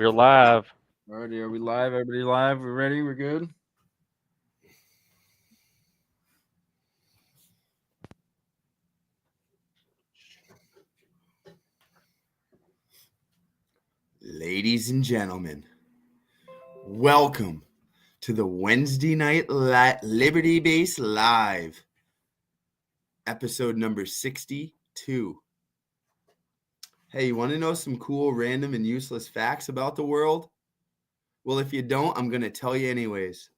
We're live. Alrighty, are we live? Everybody live? We ready? We're good? Ladies and gentlemen, welcome to the Wednesday Night Liberty Base Live, episode number 62. Hey, you want to know some cool, random, and useless facts about the world? Well, if you don't, I'm going to tell you anyways.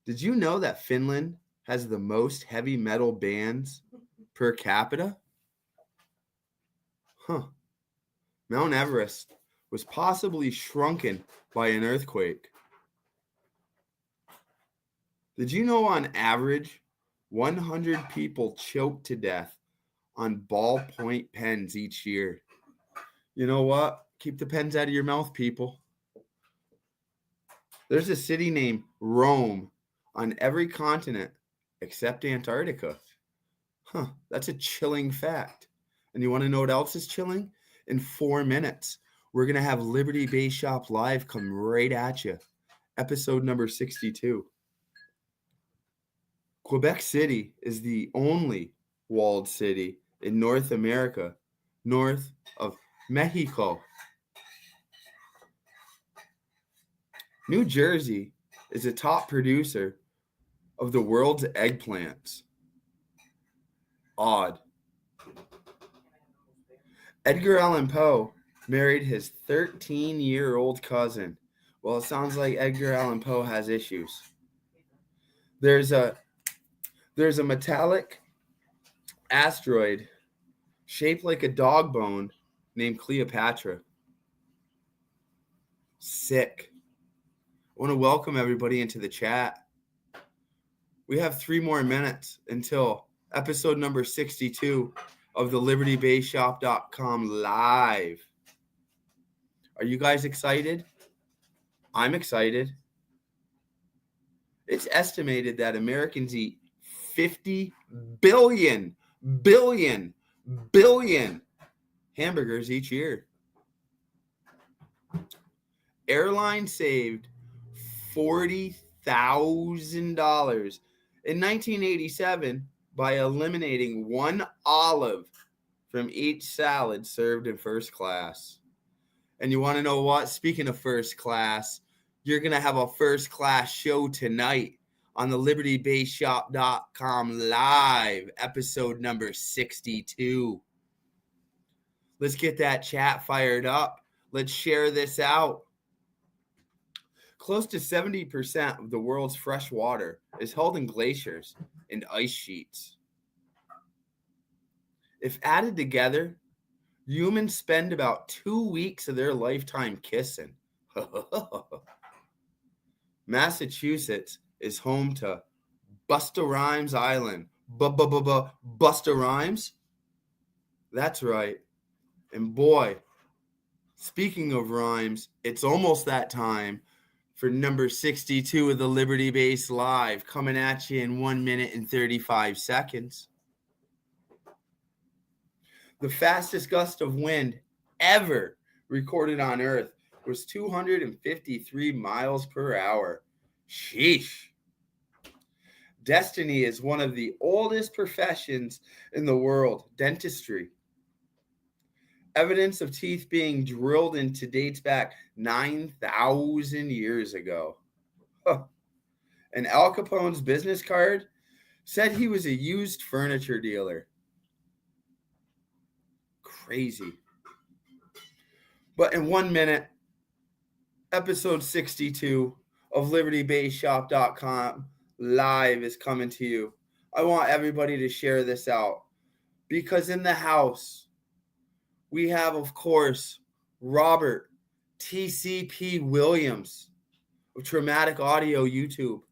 Did you know that Finland has the most heavy metal bands per capita? Mount Everest was possibly shrunken by an earthquake. Did you know on average, 100 people choke to death on ballpoint pens each year? You know what? Keep the pens out of your mouth, people. There's a city named Rome on every continent except Antarctica. That's a chilling fact. And you want to know what else is chilling? In 4 minutes, we're going to have Liberty Base Shop Live come right at you. Episode number 62. Quebec City is the only walled city in North America, north of Mexico. New Jersey is a top producer of the world's eggplants. Odd. Edgar Allan Poe married his 13-year-old cousin. Well, it sounds like Edgar Allan Poe has issues. There's a metallic asteroid shaped like a dog bone named Cleopatra. Sick. I want to welcome everybody into the chat. We have 3 more minutes until episode number 62 of the LibertyBaseShop.com live. Are you guys excited? I'm excited. It's estimated that Americans eat 50 billion hamburgers each year. Airlines saved $40,000 in 1987 by eliminating 1 olive from each salad served in first class. And you want to know what? Speaking of first class, you're going to have a first class show tonight on the LibertyBaseShop.com live, episode number 62. Let's get that chat fired up. Let's share this out. Close to 70% of the world's fresh water is held in glaciers and ice sheets. If added together, humans spend about 2 weeks of their lifetime kissing. Massachusetts is home to Busta Rhymes Island. Busta Rhymes? That's right. And boy, speaking of rhymes, it's almost that time for number 62 of the Liberty Base Live, coming at you in 1 minute and 35 seconds. The fastest gust of wind ever recorded on Earth was 253 miles per hour. Sheesh. Dentistry is one of the oldest professions in the world, dentistry. Evidence of teeth being drilled into dates back 9,000 years ago. And Al Capone's business card said he was a used furniture dealer. Crazy. But in 1 minute, episode 62 of LibertyBaseShop.com live is coming to you. I want everybody to share this out because in the house, we have, of course, Robert TCP Williams of Traumatic Audio YouTube.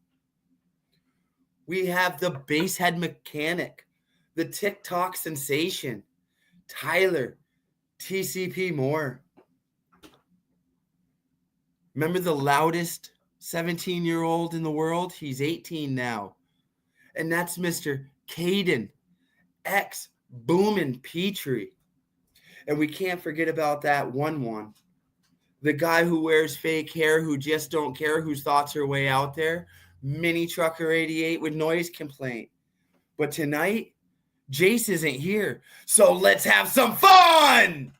We have the basshead mechanic, the TikTok sensation, Tyler TCP Moore. Remember the loudest 17-year-old in the world? He's 18 now. And that's Mr. Caden X Boomin' Petrie. And we can't forget about that one, the guy who wears fake hair, who just don't care, whose thoughts are way out there, Mini Trucker 88 with noise complaint. But tonight, Jace isn't here, so let's have some fun.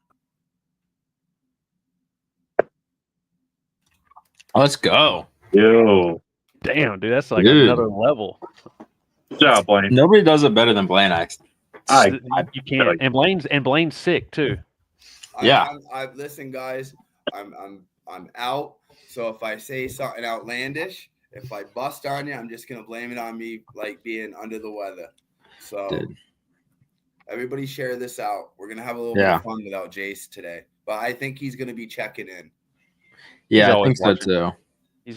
Let's go. Yo, Damn, dude, that's like Dude. another level. good job, Blaine. Nobody does it better than Blaine. You can't. And Blaine's sick too. Yeah. Listen, guys, I'm out. So if I say something outlandish, if I bust on you, I'm just gonna blame it on me, like being under the weather. So Dude. everybody share this out. We're gonna have a little bit of fun without Jace today, but I think he's gonna be checking in. Yeah, I always think so watching. too.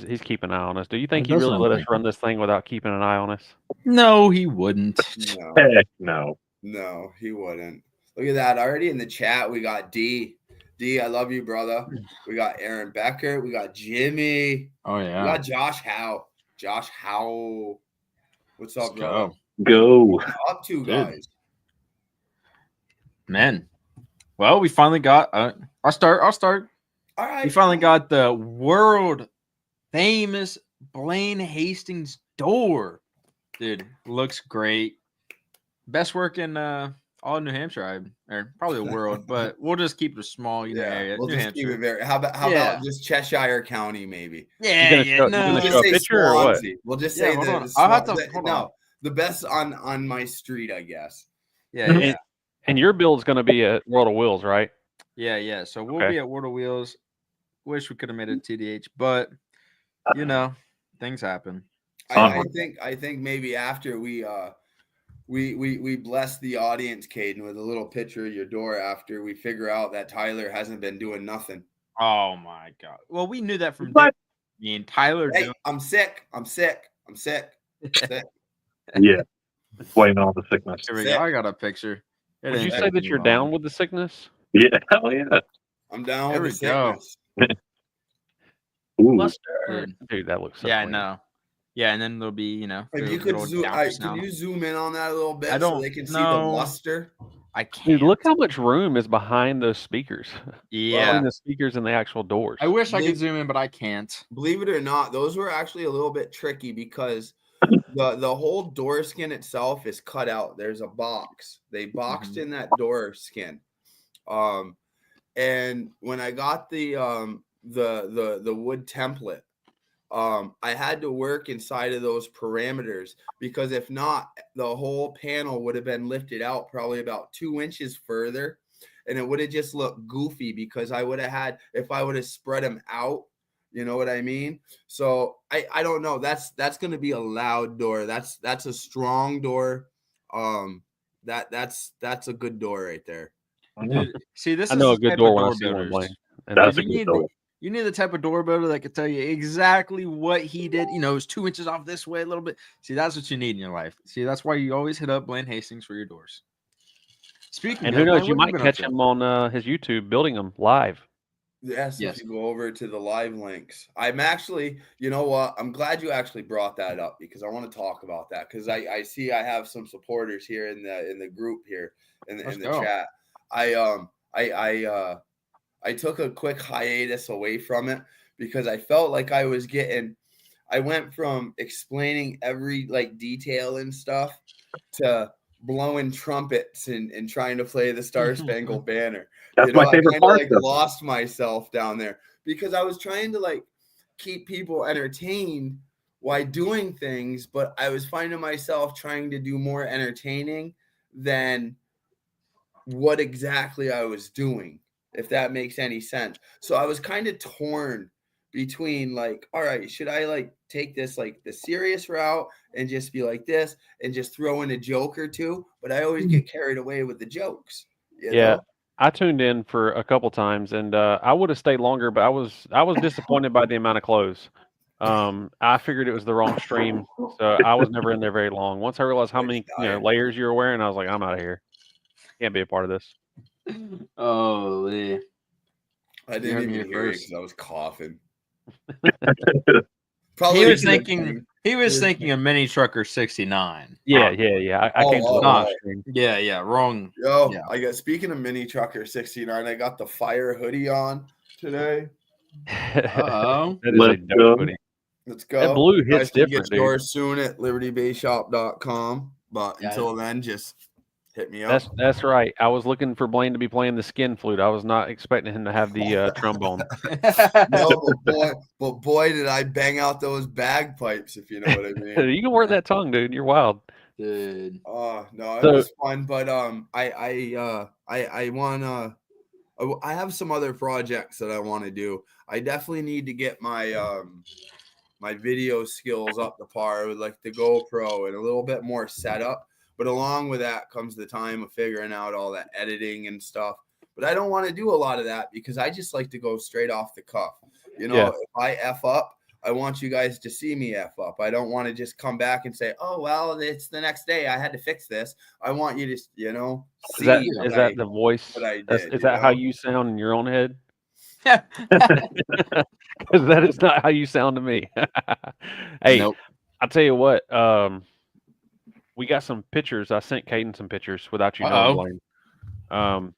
He's keeping an eye on us. Do you think He he does really sound let us like run this thing without keeping an eye on us? No, he wouldn't. No, Heck no. no, he wouldn't. Look at that. Already in the chat, we got D. D, I love you, brother. We got Aaron Becker. We got Jimmy. Oh We yeah. got Josh Howe. Josh Howe. What's up, Let's brother? go. Go. What you up to, guys? Man. Well, we finally got I'll start. All right. We finally got the world famous Blaine Hastings door. Dude, looks great. Best work in all New Hampshire, or probably the world, but we'll just keep it a small area. We'll New just keep Hampshire. it very. How about just Cheshire County, maybe? Yeah, gonna yeah. show- No, you We'll gonna just show a say picture or what? Swansea. We'll just Yeah, say hold the on. I'll have to- Swan- hold no, on. the best on my street, I guess. yeah, yeah. And your build's going to be at World of Wheels, right? Yeah. So we'll Okay. be at World of Wheels. Wish we could have made it TDH, but you know, things happen. I think maybe after we bless the audience, Caden, with a little picture of your door after we figure out that Tyler hasn't been doing nothing. Oh my god. Well, we knew that from What? me and Tyler. Hey, doing- I'm sick. Sick. Yeah. Blame on the sickness. Here we sick. go. I got a picture. It Would ain't you say taking that me you're long. down with the sickness? Yeah, hell yeah. I'm down There with the we go. sickness. Ooh. Dude, that looks so Yeah, I clean. know. Yeah, and then there'll be, If the you could little zoom, down could sound. you zoom in on that a little bit I so don't they can see the know. luster? I can't. Dude, look how much room is behind those speakers. Yeah. Between the speakers and the actual doors. I wish I Believe- could zoom in, but I can't. Believe it or not, those were actually a little bit tricky because the whole door skin itself is cut out. There's a box. They boxed in that door skin. And when I got the wood template, I had to work inside of those parameters because if not, the whole panel would have been lifted out probably about 2 inches further, and it would have just looked goofy because I would have had, if I would have spread them out, you know what I mean? So I don't know. That's going to be a loud door. That's a strong door. That's a good door right there. Dude, see, this I is know the a good type door of when I door see one, builders. Blaine. And That's that's a you good need door. You need the type of door builder that can tell you exactly what he did. It was 2 inches off this way, a little bit. See, that's what you need in your life. See, that's why you always hit up Blaine Hastings for your doors. Speaking and of, who knows, Blaine, you what might have been up catch to? him on his YouTube building them live. Yes, Yes. if you go over to the live links. I'm actually, you know what? I'm glad you actually brought that up because I want to talk about that because I see I have some supporters here in the group here in Let's the go. chat. I took a quick hiatus away from it because I felt like I went from explaining every detail and stuff to blowing trumpets and trying to play the Star Spangled Banner. That's my I favorite kinda, part. though. lost myself down there because I was trying to keep people entertained while doing things, but I was finding myself trying to do more entertaining than what exactly I was doing, if that makes any sense. So I was kind of torn between all right, should I take this the serious route and just be like this and just throw in a joke or two? But I always get carried away with the jokes. You Yeah. know? I tuned in for a couple times, and I would have stayed longer, but I was disappointed by the amount of clothes. I figured it was the wrong stream, so I was never in there very long. Once I realized how many layers you were wearing, I was like, I'm out of here. Can't be a part of this. Oh, yeah. I You didn't heard me even here hear it first. because I was coughing. He was the thinking. He was thinking of Mini Trucker 69. Yeah. I came to the wrong oh. stream. Yeah, wrong. Yo, Yeah. I got speaking of Mini Trucker 69, I got the fire hoodie on today. Uh-oh. That is a Let's dope go. hoodie. Let's go. That blue You guys hits can different, get dude. yours soon at libertybayshop.com. But Yeah. until then, just hit me up. That's right. I was looking for Blaine to be playing the skin flute. I was not expecting him to have the trombone. No, but boy, did I bang out those bagpipes, if you know what I mean. You can work that tongue, dude. You're wild. Dude. Oh no, it So- was fun. But I have some other projects that I want to do. I definitely need to get my my video skills up to par with like the GoPro and a little bit more setup. But along with that comes the time of figuring out all that editing and stuff. But I don't want to do a lot of that because I just like to go straight off the cuff. You know, Yeah. if I F up, I want you guys to see me F up. I don't want to just come back and say, oh, well, it's the next day. I had to fix this. I want you to, you know, see Is that the voice? what I Is did, that how know? you sound in your own head? Because that is not how you sound to me. Hey, Nope. I'll tell you what. We got some pictures. I sent Caden some pictures without you Uh-oh. knowing, Blaine,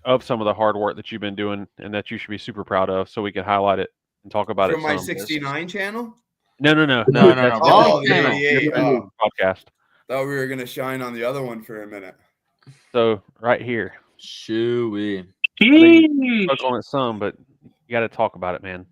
of some of the hard work that you've been doing and that you should be super proud of, so we can highlight it and talk about From it. my some. 69 channel? No. No. That's Oh, Wrong the channel. 88. Oh, podcast. thought we were going to shine on the other one for a minute. So right here, Shooey. Jeez. spoke on it some, but you got to talk about it, man.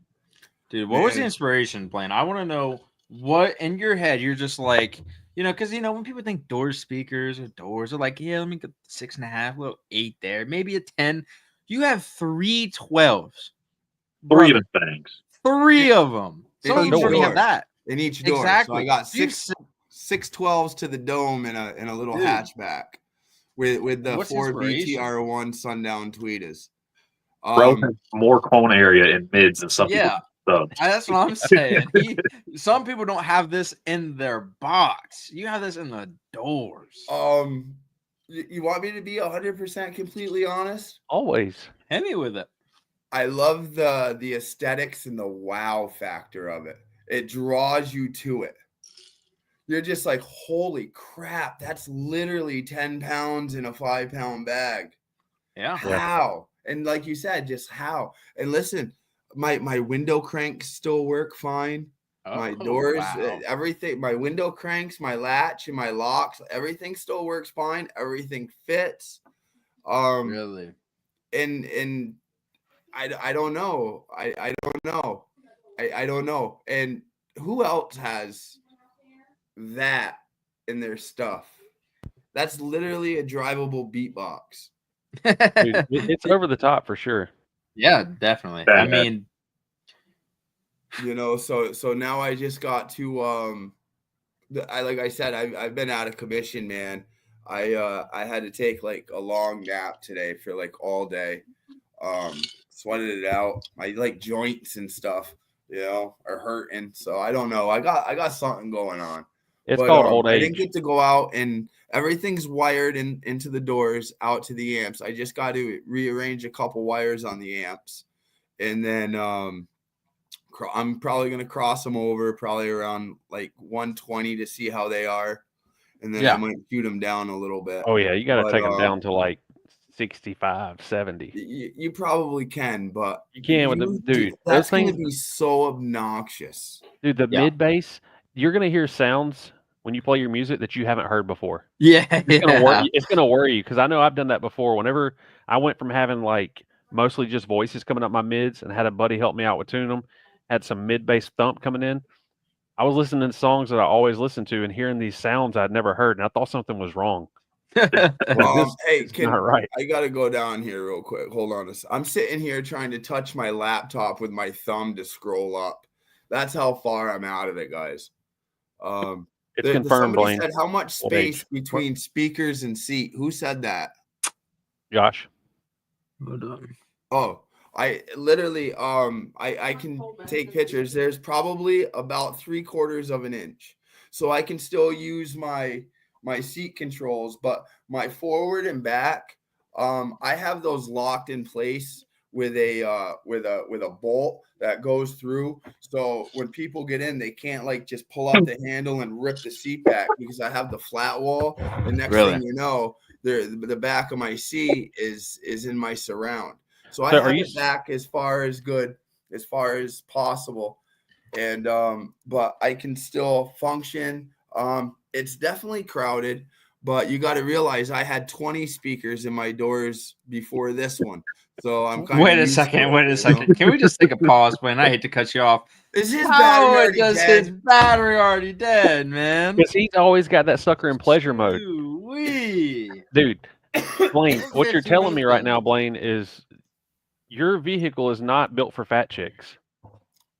Dude, what was the Man. inspiration plan? I want to know what in your head you're just like, you know, because, you know, when people think doors speakers or doors are like, yeah, let me get 6.5, little 8 there, maybe a 10. You have 3 12s. Three Brother, of the things. 3 of them. In Some of each them don't even door. have that. In each door. Exactly. So I got You six 12s to the dome in a little Dude. hatchback with the What's 4 inspiration? BTR1 Sundown Tweeters. Bro has more cone area in mids than some Yeah. people subs. That's what I'm saying. Some people don't have this in their box. You have this in the doors. You want me to be 100% completely honest? Always. Hit me with it. I love the aesthetics and the wow factor of it. It draws you to it. You're just like, holy crap, that's literally 10 pounds in a 5-pound bag. Yeah. How? And like you said, just how? And listen, my window cranks still work fine. My Oh, doors, wow. everything, my window cranks, my latch and my locks, everything still works fine. Everything fits. Really? And I don't know. I don't know. I don't know. And who else has that in their stuff? That's literally a drivable beatbox. Dude, it's over the top for sure. Yeah, definitely. Bad. I mean, You know, so now I just got to like I said, I've been out of commission, man. I had to take like a long nap today for like all day. Sweated it out. My like joints and stuff, you know, are hurting. So I don't know. I got something going on. It's But, called old I age. didn't get to go out, and everything's wired into the doors out to the amps. I just got to rearrange a couple wires on the amps, and then I'm probably gonna cross them over probably around like 120 to see how they are, and then Yeah. I might shoot them down a little bit. Oh yeah, you got to But, take them down to like 65, 70. You probably can, but You can with the you- dude. That's Those gonna things, be so obnoxious. dude. The Yeah. mid bass, you're gonna hear sounds when you play your music that you haven't heard before. yeah. It's gonna worry. It's gonna worry you because I know I've done that before. Whenever I went from having like mostly just voices coming up my mids and had a buddy help me out with tuning them, had some mid bass thump coming in. I was listening to songs that I always listen to and hearing these sounds I'd never heard, and I thought something was wrong. Like, this Hey, is not right. I gotta go down here real quick. Hold on I'm sitting here trying to touch my laptop with my thumb to scroll up. That's how far I'm out of it, guys. It's confirmed, Somebody Blaine. said how much Old space age. between speakers and seat. Who said that? Josh. Oh, I literally I can take pictures. There's probably about 3/4 of an inch. So I can still use my seat controls, but my forward and back, I have those locked in place with a bolt that goes through. So when people get in, they can't like just pull out the handle and rip the seat back because I have the flat wall. And next Really? thing you know, the back of my seat is in my surround. So I So have are you it back as far as good. as far as possible. And but I can still function. It's definitely crowded, but you got to realize I had 20 speakers in my doors before this one. So I'm kind of Wait a second. Can we just take a pause, Blaine? I hate to cut you off. Is his How battery already does dead? his battery already dead, man? Because he's always got that sucker in pleasure mode. Ooh-wee. Dude, Blaine, what you're 50 telling me right million. now, Blaine, is your vehicle is not built for fat chicks.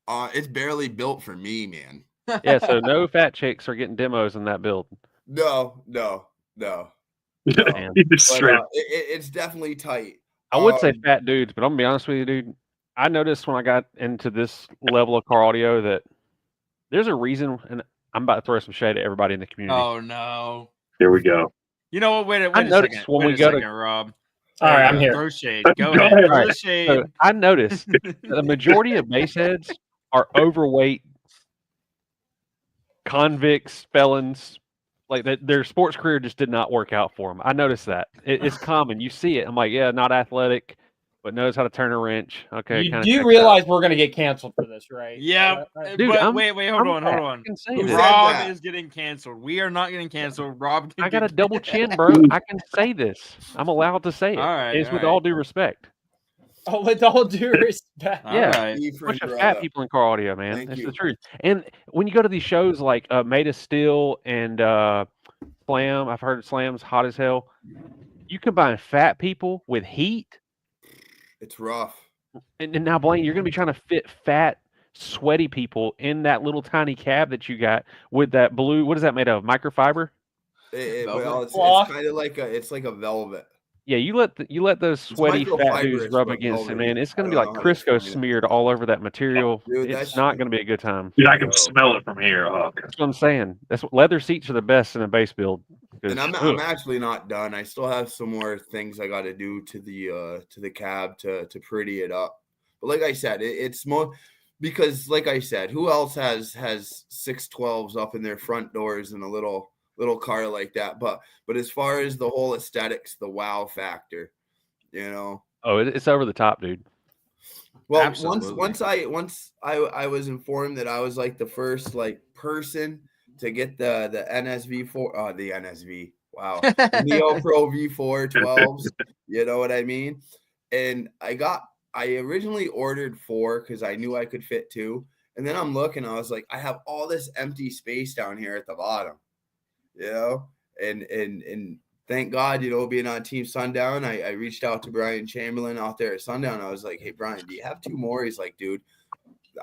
It's barely built for me, man. Yeah, so no fat chicks are getting demos in that build. No. Man. It's But straight. it's definitely tight. I would say fat dudes, but I'm gonna be honest with you, dude. I noticed when I got into this level of car audio that there's a reason, and I'm about to throw some shade at everybody in the community. Oh no. Here we go. You know what? Wait I a noticed second. when Wait we a go to- second, Rob. All right, I'm There you here. go. Throw shade. Go Go ahead. ahead. Throw All the right, shade. So I noticed the majority of baseheads are overweight convicts, felons. Like their sports career just did not work out for them. I noticed that. It's common. You see it. I'm like, yeah, not athletic, but knows how to turn a wrench. Okay, You kinda do checks out. realize we're going to get canceled for this, right? Yeah, Dude, but I'm- wait, hold I'm on. fat. I can say Who this. said Rob that? is getting canceled. We are not getting canceled. Rob, can I got a get- double chin, bro. I can say this. I'm allowed to say it. All right, It's all with right. all due respect. Oh, with all due respect. All Yeah. right. Bunch of fat people in car audio, man. Thank It's you. the truth. And when you go to these shows like Made of Steel and Slam, I've heard Slam's hot as hell. You combine fat people with heat, It's rough. and now Blaine, you're gonna be trying to fit fat, sweaty people in that little tiny cab that you got with that blue. What is that made of? Microfiber? Well, it's Cloth. kind of like a velvet. Yeah, you let those sweaty fat microfiber, dudes it's rub what against it, velvet man. is. It's gonna I be don't like know how to Crisco explain it. smeared all over that material. Dude, It's that's- not gonna be a good time. Dude, I can smell it from here. Oh, God. That's what I'm saying. That's what leather seats are the best in a base build. 'Cause, And I'm ugh. actually not done. I still have some more things I got to do to the cab to pretty it up. But like I said, it's more because like I said, who else has 612s up in their front doors and a little car like that? But as far as the whole aesthetics, the wow factor, you know. Oh, it's over the top, dude. Well, Absolutely. once I was informed that I was like the first like person to get the NSV4 the NSV. Wow. The Neo Pro V4 12s, you know what I mean? And I originally ordered 4 cuz I knew I could fit 2. And then I'm looking, I was like, I have all this empty space down here at the bottom. You know? And thank God, you know, being on Team Sundown, I reached out to Brian Chamberlain out there at Sundown. I was like, hey, Brian, do you have 2 more? He's like, dude,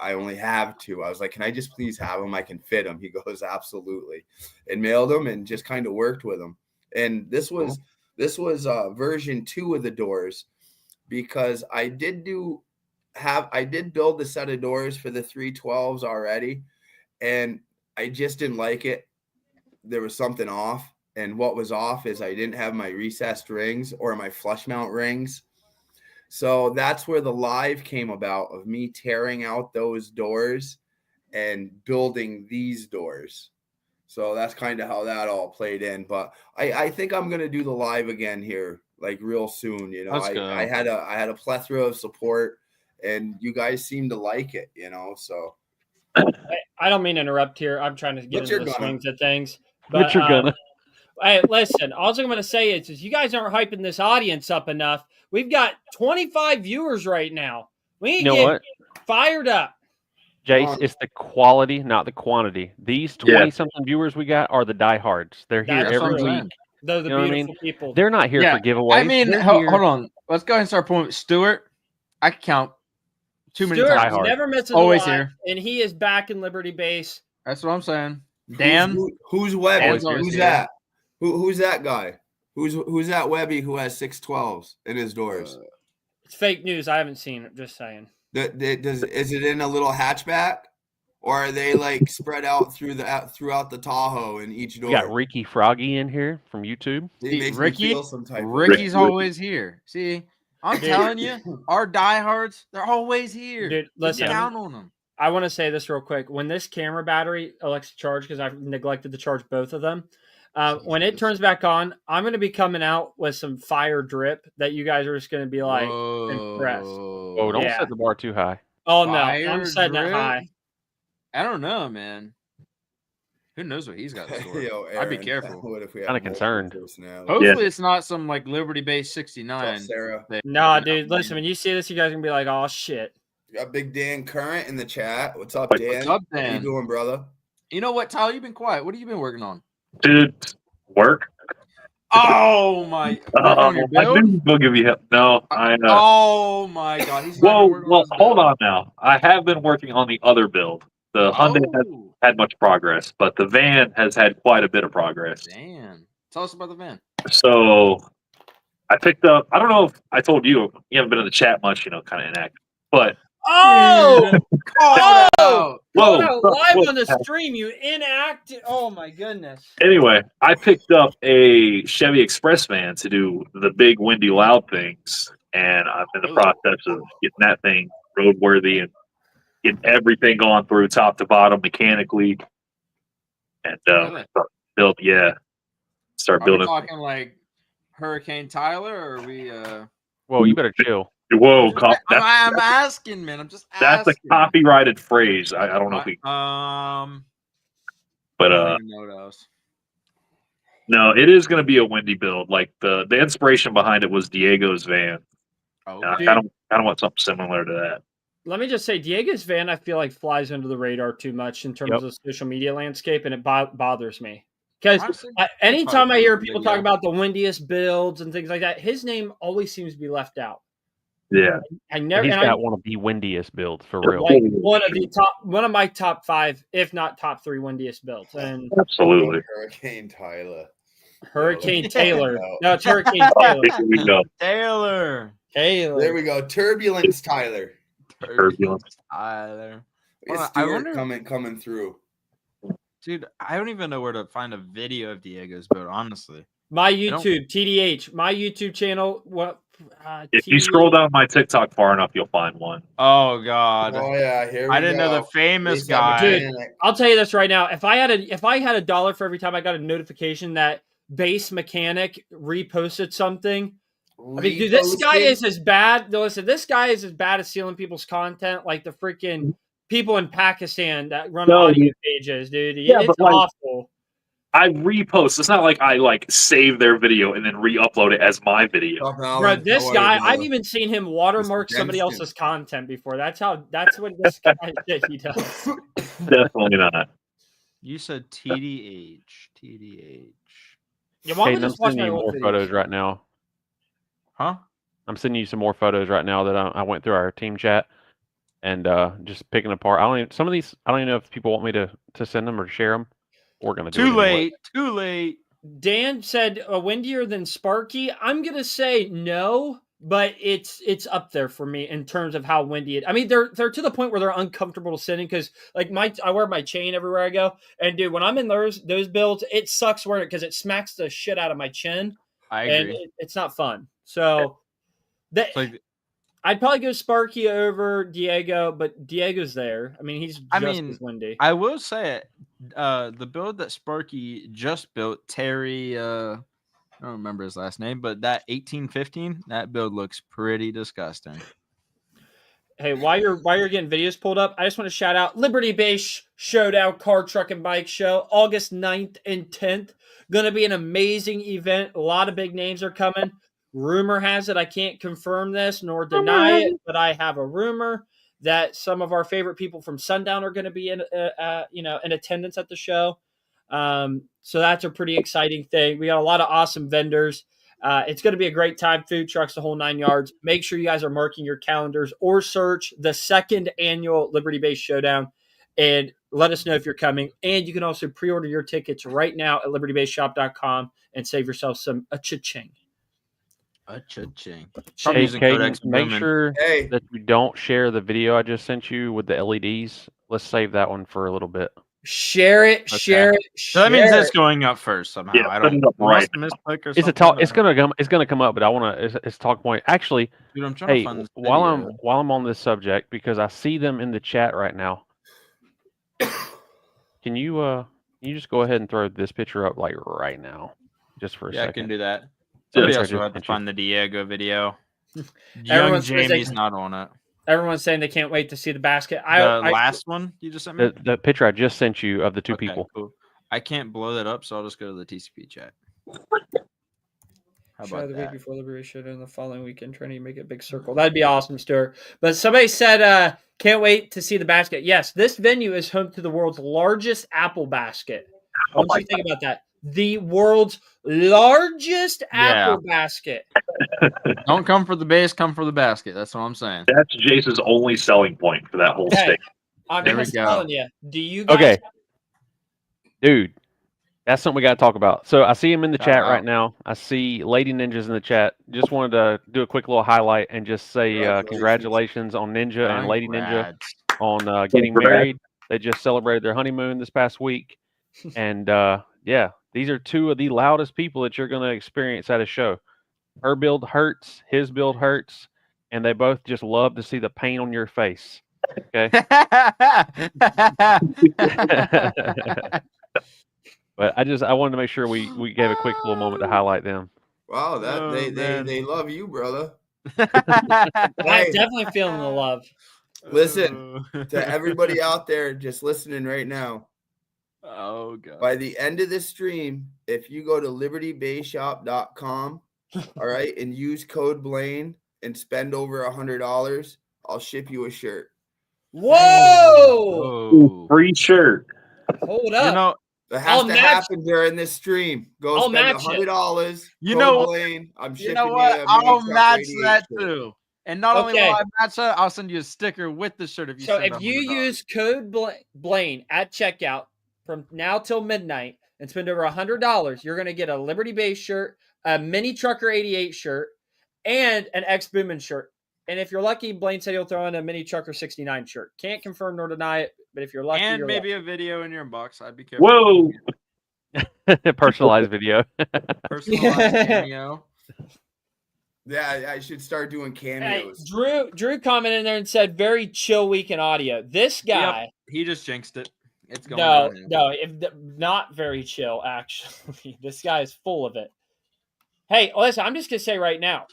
I only have 2. I was like, can I just please have them? I can fit them. He goes, absolutely. And mailed them and just kind of worked with them. And this was version 2 of the doors because I did build the set of doors for the 312s already. And I just didn't like it. There was something off. And what was off is I didn't have my recessed rings or my flush mount rings. So that's where the live came about of me tearing out those doors and building these doors. So that's kind of how that all played in. But I think I'm going to do the live again here, like real soon. You know, Let's go. I had a plethora of support and you guys seem to like it, you know, so. I don't mean to interrupt here. I'm trying to get But you're into the gonna. swings of things. But you're gonna. Hey, listen, all I'm going to say is you guys aren't hyping this audience up enough. We've got 25 viewers right now. We need You to know get what, fired up. Jace? It's the quality, not the quantity. These 20-something viewers we got are the diehards. They're here That's what every I'm week. saying. They're the You know what I beautiful mean? people. They're not here Yeah, for giveaways. I mean, They're hold here- on. Let's go ahead and start pulling. Stuart, I can count too many Stuart times. Diehard. never misses Always a line, here. and he is back in Liberty Base. That's what I'm saying. Dan, Who's Webby? Dan's always Who's here. that? Who's that guy? Who's that Webby who has 612s in his doors? It's fake news. I haven't seen it. Just saying. Is it in a little hatchback, or are they like spread out throughout the Tahoe in each door? We got Ricky Froggy in here from YouTube. It See, makes Ricky- me feel some type of Ricky's Ricky. always here. See, I'm Dude. telling you, our diehards, they're always here. Dude, Just listen. count on them. I want to say this real quick. When this camera battery elects to charge, because I've neglected to charge both of them, when it turns back on, I'm going to be coming out with some fire drip that you guys are just going to be like, impressed. Oh, don't Yeah. set the bar too high. Oh no, Fire I'm setting it drip? high. I don't know, man. Who knows what he's got in store? Yo, I'd be Aaron, careful. What if we have Kinda multiple concerned. personalities? Hopefully, it's not some like Liberty Base What's 69. up, Sarah? Nah, dude, listen, when you see this, you guys are gonna be like, oh shit. We got Big Dan Current in the chat. What's up, What's Dan? What's up, How you Dan? doing, brother? You know what, Tyler? You've been quiet. What have you been working on? Dude, work. Oh my! Working on your I build? knew we'll give you help. No, I. Oh my God! He's not Whoa, even working well, on his hold build. on now. I have been working on the other build. The Hyundai hasn't Oh, had much progress, but the van has had quite a bit of progress. damn! Tell us about the van. So I picked up. I don't know if I told you. You haven't been in the chat much, kind of inactive. But Oh, Call it out. whoa, live on the whoa. stream, you inactive. Oh my goodness. Anyway, I picked up a Chevy Express van to do the big, windy, loud things, and I'm in the Ooh. process of getting that thing roadworthy and getting everything going through top to bottom mechanically, and Really? start Are we building. talking like Hurricane Tyler, or are we? Whoa, you better chill. Whoa, I'm asking, man. I'm just that's a asking. copyrighted phrase. I don't know if we, I but don't even know what else. no, it is going to be a windy build. Like the inspiration behind it was Diego's van. Oh, And I dude. kind of want something similar to that. Let me just say, Diego's van, I feel like flies under the radar too much in terms Yep. of social media landscape, and it bothers me. Because Honestly, anytime I probably hear pretty people good, talk yeah. about the windiest builds and things like that, his name always seems to be left out. Yeah, I never, He's and I, got one of the windiest builds for real. like one of my top 5, if not top 3 windiest builds. And absolutely. Hurricane Tyler. Hurricane Yo, Taylor. no. No, it's Hurricane Oh, Taylor. here we go. Taylor. There we go. Turbulence Tyler. Turbulence. Tyler. Look Well, at I Stuart wonder- coming through. Dude, I don't even know where to find a video of Diego's build, honestly. My don't- YouTube, TDH, my YouTube channel. What? If you scroll down my TikTok far enough, you'll find one. Oh God. Oh yeah, here we I didn't know go. the famous ASAP guy. Mechanic. I'll tell you this right now. If I had $1 for every time I got a notification that Base Mechanic reposted something, I mean, dude, this guy Reposted? is as bad. No, listen, this guy is as bad as stealing people's content, like the freaking people in Pakistan that run No, audio dude. pages, dude. Yeah, It's but, like, awful. I repost. It's not like I save their video and then re-upload it as my video. Talking all Bro, in this color, guy, bro. I've even seen him watermark Mr. somebody Denston. else's content before. That's what this guy shit he does. Definitely not. You said TDH. TDH. Yeah, why don't we Hayden, I'm just watch sending my you old more videos? photos right now. Huh? I'm sending you some more photos right now that I went through our team chat and just picking apart. Some of these I don't even know if people want me to send them or share them. We're gonna do it Too anyway. late. Too late. Dan said windier than Sparky. I'm gonna say no, but it's up there for me in terms of how windy it. I mean, they're to the point where they're uncomfortable to sit in because like I wear my chain everywhere I go, and dude, when I'm in those builds, it sucks wearing it because it smacks the shit out of my chin, I and agree. it's not fun. So that It's like, I'd probably go Sparky over Diego, but Diego's there. I mean, he's just as windy. I will say it. The build that Sparky just built, Terry, I don't remember his last name, but that 1815, that build looks pretty disgusting. Hey, while you're getting videos pulled up, I just want to shout out Liberty Base Showdown Car, Truck, and Bike Show, August 9th and 10th. Going to be an amazing event. A lot of big names are coming. Rumor has it, I can't confirm this nor deny it, but I have a rumor that some of our favorite people from Sundown are going to be in attendance at the show. So that's a pretty exciting thing. We got a lot of awesome vendors. It's going to be a great time. Food trucks, the whole 9 yards. Make sure you guys are marking your calendars or search the 2nd annual Liberty Base Showdown and let us know if you're coming. And you can also pre-order your tickets right now at libertybaseshop.com and save yourself a cha-ching. A cha-ching. Hey, Caden, make sure Hey, that you don't share the video I just sent you with the LEDs. Let's save that one for a little bit. Share it, Okay. share it, So that means share it's it. going up first somehow. Yeah, I put don't it up right must have misclick or It's a something, talk. or- It's gonna come up, but I want to. It's talk point. Actually, Dude, I'm trying to hey, find this while video. I'm on this subject because I see them in the chat right now. Can you just go ahead and throw this picture up like right now, just for a Yeah, I second? can do that. Yeah, Somebody sorry, else will just have to mention. find the Diego video. Young Everyone's gonna say- Jamie's not on it. Everyone's saying they can't wait to see the basket. The last one you just sent me. The picture I just sent you of the two Okay, people. cool. I can't blow that up, so I'll just go to the TCP chat. How Try about the week that? before Liberty Showdown the following weekend, trying to make it a big circle. That'd be awesome, Stuart. But somebody said, can't wait to see the basket. Yes, this venue is home to the world's largest apple basket. I want you to think about that. The world's largest apple basket. Don't come for the base, come for the basket. That's what I'm saying. That's Jace's only selling point for that whole Hey, state. I'm There we just go. telling you. Do you guys? Okay, dude, that's something we got to talk about. So I see him in the Shout chat out. right now. I see Lady Ninjas in the chat. Just wanted to do a quick little highlight and just say congratulations on Ninja and Lady Ninja Congrats. on getting Congrats. married. They just celebrated their honeymoon this past week, and yeah, these are two of the loudest people that you're going to experience at a show. Her build hurts, his build hurts, and they both just love to see the pain on your face. Okay. But I wanted to make sure we gave a quick little moment to highlight them. Wow, that Oh, they man. love you, brother. I'm Hey, definitely feeling the love. listen to everybody out there just listening right now. Oh god. By the end of this stream, if you go to libertybayshop.com, all right, and use code Blaine and spend over $100, I'll ship you a shirt. Whoa! Oh. Free shirt. Hold up. You know, That has I'll to match- happen during this stream. Go I'll spend match it. $100. You code know what? Blaine. I'm shipping you know what? a I'll Mantrap match Radiate that shirt. too. And not only Okay. will I match that, I'll send you a sticker with the shirt if you So send if you $100. use code Blaine at checkout from now till midnight and spend over $100, you're going to get a Liberty Base shirt, a Mini Trucker 88 shirt, and an X Boomin shirt. And if you're lucky, Blaine said he'll throw in a Mini Trucker 69 shirt. Can't confirm nor deny it, but if you're lucky, and you're maybe a video in your inbox. I'd be careful. Whoa. Personalized video. Personalized cameo. Yeah, I should start doing Hey, cameos. Drew commented in there and said, "Very chill week in audio." This guy, He just jinxed it. It's going no, downhill. not very chill. Actually, this guy is full of it. Hey, listen, I'm just gonna say right now,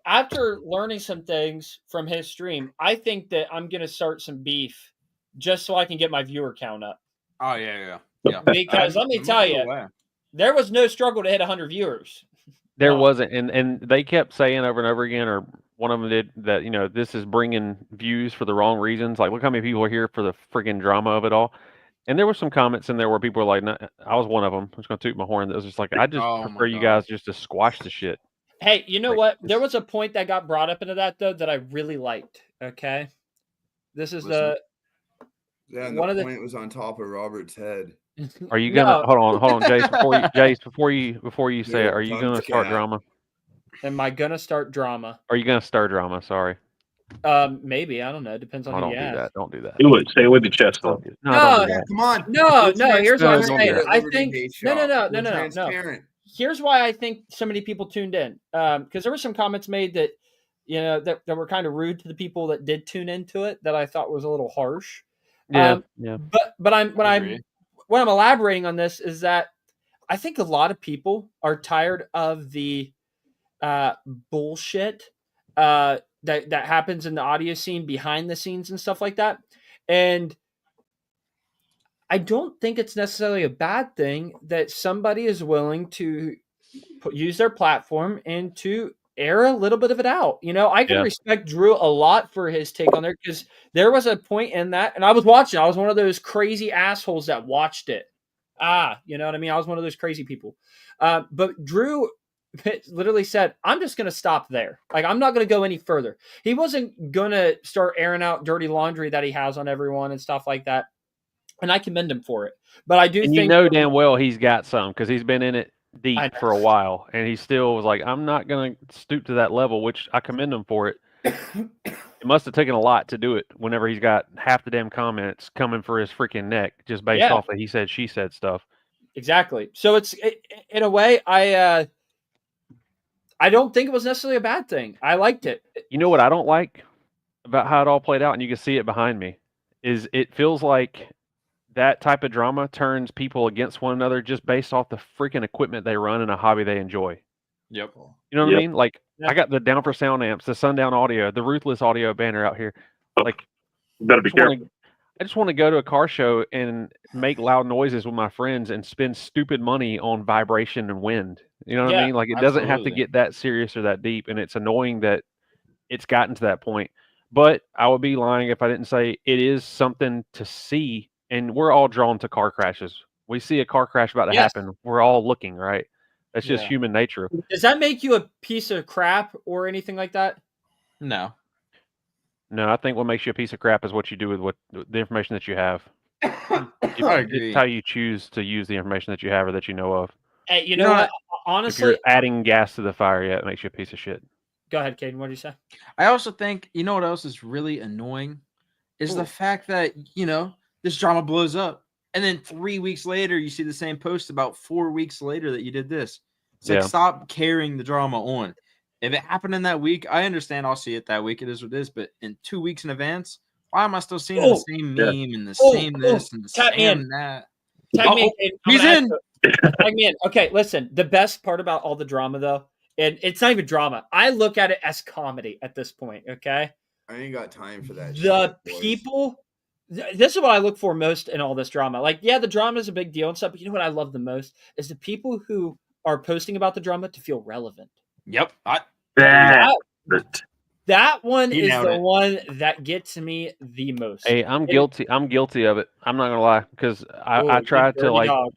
after learning some things from his stream, I think that I'm gonna start some beef just so I can get my viewer count up. Oh yeah. Because let me tell you, there was no struggle to hit 100 viewers. There No. wasn't, and they kept saying over and over again, or one of them did, that this is bringing views for the wrong reasons. Like, look how many people are here for the freaking drama of it all. And there were some comments in there where people were like, no, I was one of them. I'm just gonna toot my horn. That was just like, I just Oh my prefer you God. guys just to squash the shit. Hey, you know Like, what? There was a point that got brought up into that though that I really liked. Okay, this is Listen. Yeah, and one the of the- point was on top of Robert's head. Are you gonna No. hold on, Jace, before you say it? Yeah, Are you tongue gonna start cat. drama? Am I gonna start drama? Are you gonna stir drama? Sorry, Maybe, I don't know. Depends on oh, who don't you do ask. that. Don't do that. Do it. Stay with the chest though. Don't do, no, No, don't do Yeah, that. come on. No, We're no. Here's what I'm transparent saying. at I Liberty think Base no. We're No. transparent. Here's why I think so many people tuned in. Because there were some comments made that that were kind of rude to the people that did tune into it that I thought was a little harsh. Yeah, But what I'm elaborating on this is that I think a lot of people are tired of the bullshit that happens in the audio scene behind the scenes and stuff like that. And I don't think it's necessarily a bad thing that somebody is willing to use their platform and to air a little bit of it out. I can Yeah. respect Drew a lot for his take on there because there was a point in that, and I was watching. I was one of those crazy assholes that watched it. You know what I mean? I was one of those crazy people. But Drew literally said, I'm just going to stop there. Like, I'm not going to go any further. He wasn't going to start airing out dirty laundry that he has on everyone and stuff like that. And I commend him for it. But I do and think damn well he's got some because he's been in it I deep know. for a while, and he still was like, I'm not gonna stoop to that level, which I commend him for it. It must have taken a lot to do it whenever he's got half the damn comments coming for his freaking neck just based off of he said, she said stuff. Exactly. So in a way, I don't think it was necessarily a bad thing. I liked it. You know what I don't like about how it all played out, and you can see it behind me, is it feels like that type of drama turns people against one another just based off the freaking equipment they run in a hobby they enjoy. Yep. You know what I Yep. mean? Like, I got the Down for Sound amps, the Sundown Audio, the Ruthless Audio banner out here. Like, You better be careful. I just want to go to a car show and make loud noises with my friends and spend stupid money on vibration and wind. You know what I Yeah, mean? Like, it doesn't have to absolutely. get that serious or that deep, and it's annoying that it's gotten to that point. But I would be lying if I didn't say it is something to see, and we're all drawn to car crashes. We see a car crash about to Yes. happen, we're all looking, right? That's just Yeah. human nature. Does that make you a piece of crap or anything like that? No. No, I think what makes you a piece of crap is what you do with the information that you have. I agree. It's how you choose to use the information that you have or that you know of. Hey, you You know know what? If Honestly, you're adding gas to the fire, yeah, it makes you a piece of shit. go ahead, Caden. What do you say? I also think, you know what else is really annoying? Is the fact that, this drama blows up. And then 3 weeks later, you see the same post about 4 weeks later that you did this. It's like, Yeah. stop carrying the drama on. If it happened in that week, I understand I'll see it that week. It is what it is. But in 2 weeks in advance, why am I still seeing the same yeah. meme and the Oh, same this and the tap me in. same that? Tag me in, Uh-oh, Caden. I'm he's gonna ask in. you- Tag me in. Okay, listen. The best part about all the drama, though, and it's not even drama. I look at it as comedy at this point. Okay, I ain't got time for that. the shit, boys. people. This is what I look for most in all this drama. Like, yeah, the drama is a big deal and stuff, but you know what I love the most is the people who are posting about the drama to feel relevant. Yep. That, That one He is nailed the it. one that gets me the most. Hey, I'm guilty of it. I'm not gonna lie, because I Oh, try you to dirty dog.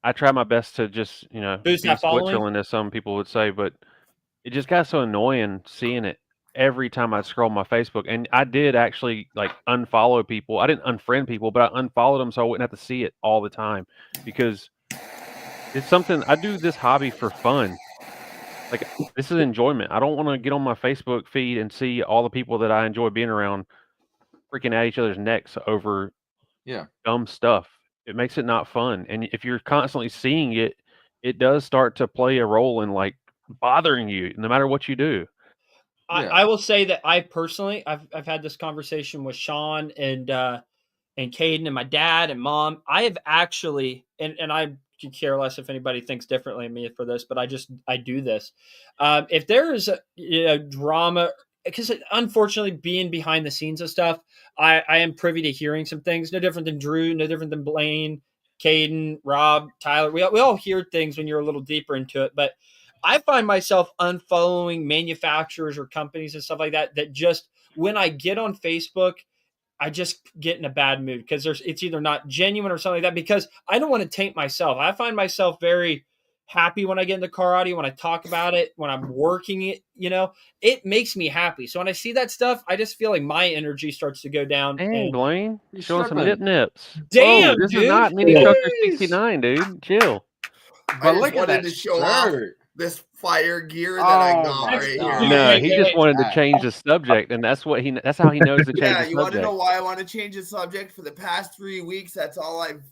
I try my best to just, Boost be that following? Switzerland, as some people would say, but it just got so annoying seeing it every time I scroll my Facebook. And I did actually unfollow people. I didn't unfriend people, but I unfollowed them so I wouldn't have to see it all the time, because it's something I do this hobby for fun. Like, this is enjoyment. I don't want to get on my Facebook feed and see all the people that I enjoy being around freaking at each other's necks over dumb stuff. It makes it not fun. And if you're constantly seeing it, it does start to play a role in bothering you, no matter what you do. I will say that I personally, I've had this conversation with Sean and Caden and my dad and mom. I have actually, and I could care less if anybody thinks differently of me for this, but I do this. If there is a drama, because unfortunately being behind the scenes of stuff, I am privy to hearing some things, no different than Drew, no different than Blaine, Caden, Rob, Tyler. We all hear things when you're a little deeper into it, but I find myself unfollowing manufacturers or companies and stuff like that, that just, when I get on Facebook, I just get in a bad mood because it's either not genuine or something like that, because I don't want to taint myself. I find myself very happy when I get in the car audio, when I talk about it, when I'm working it, it makes me happy. So when I see that stuff, I just feel like my energy starts to go down. Dang, And Blaine, You're showing some struggling. nips. Damn, Whoa, this dude. is not Mini Trucker Jeez. 69, dude. Chill. I But just look at wanted that to show off shirt. this fire gear that I Oh got my right God. here. No, wait, he wait, just wait. wanted to change the subject, and that's how he knows to change Yeah, the you want to subject. know why I want to change the subject? For the past 3 weeks, that's all I've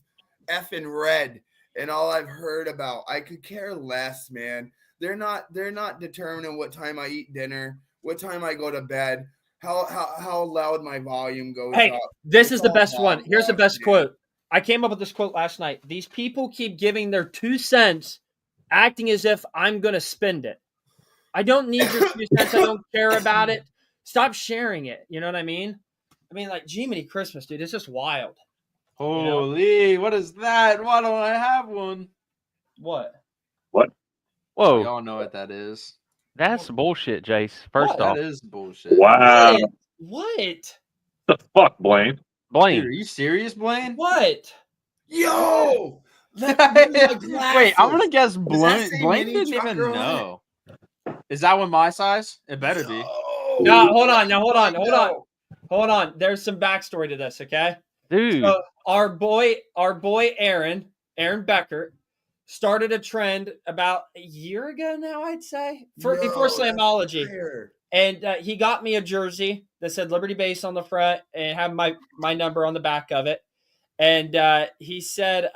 effing read and all I've heard about. I could care less, man. They're not determining what time I eat dinner, what time I go to bed, how loud my volume goes Hey, up. this It's is the all best one. Here's the hogwash, best man. quote. I came up with this quote last night. These people keep giving their 2 cents, acting as if I'm going to spend it. I don't need your 2 cents. I don't care about it. Stop sharing it. You know what I mean? I mean, like, Jiminy Christmas, dude. It's just wild. Holy, what is that? Why don't I have one? What? We Whoa, all know what that is. that's bullshit, Jace. First What? off, That is bullshit. wow. What? The fuck, Blaine? Blaine. Dude, are you serious, Blaine? What? Yo! Wait, Wait, I'm gonna guess that Blaine. say Blaine mini didn't even trucker on it? know. Is that one my size? It better be. No, hold on. Now, hold on. There's some backstory to this, okay? Dude, So our boy Aaron Becker started a trend about a year ago now, I'd say, before Slamology. And he got me a jersey that said Liberty Base on the front and had my number on the back of it. And he said,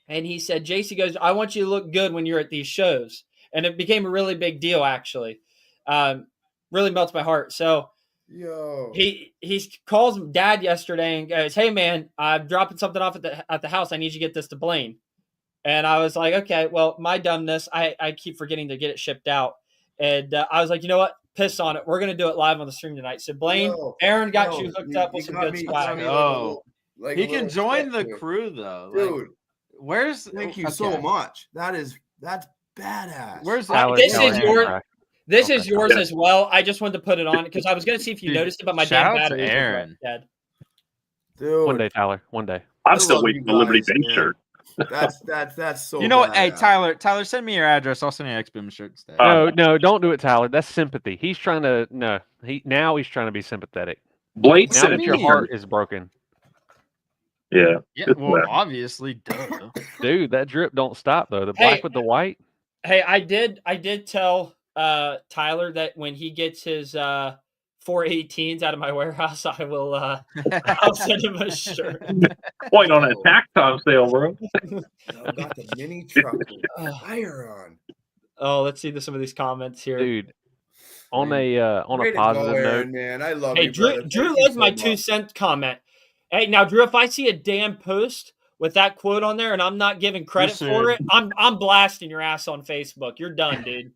Jace, he goes, I want you to look good when you're at these shows. And it became a really big deal, actually. Really melts my heart. So he calls Dad yesterday and goes, hey, man, I'm dropping something off at the house. I need you to get this to Blaine. And I was like, okay, well, my dumbness, I keep forgetting to get it shipped out. And I was like, you know what? Piss on it. We're gonna do it live on the stream tonight. So Blaine, Yo, Aaron got yo, you hooked up with some good swag. Like He a can little join the step crew though. dude. Like, where's Thank you so okay. much. That's badass. Where's Tyler, This Tyler, is Aaron? your- Tyler. This Okay. is yours Yeah. as well. I just wanted to put it on because I was gonna see if you Dude, noticed it, but my shout damn out to battery Aaron. dead. Dude, One day, Tyler. One day. I'm I still love waiting you for the Liberty guys, Base man. shirt. That's so. You know what? Hey, badass. Tyler, send me your address. I'll send you an X-Boom shirt instead. No, don't do it, Tyler. That's sympathy. He's trying to he's trying to be sympathetic. Blade Now said that your mean? heart is broken, Yeah. Yeah, Good well, man. obviously, duh. dude, that drip don't stop though. The Hey. black with the white. Hey, I did tell Tyler that when he gets his 418s out of my warehouse, I will I'll send him a shirt. Point on a tax time sale, bro. I've got the mini truck with fire on. Oh, let's see some of these comments here. Dude, on a Way to positive go, note, Aaron, man. I love Hey, you, Drew, brother. Drew Thank you loves so my much. 2-cent comment. Hey, now Drew, if I see a damn post with that quote on there and I'm not giving credit for it, I'm blasting your ass on Facebook. You're done, dude.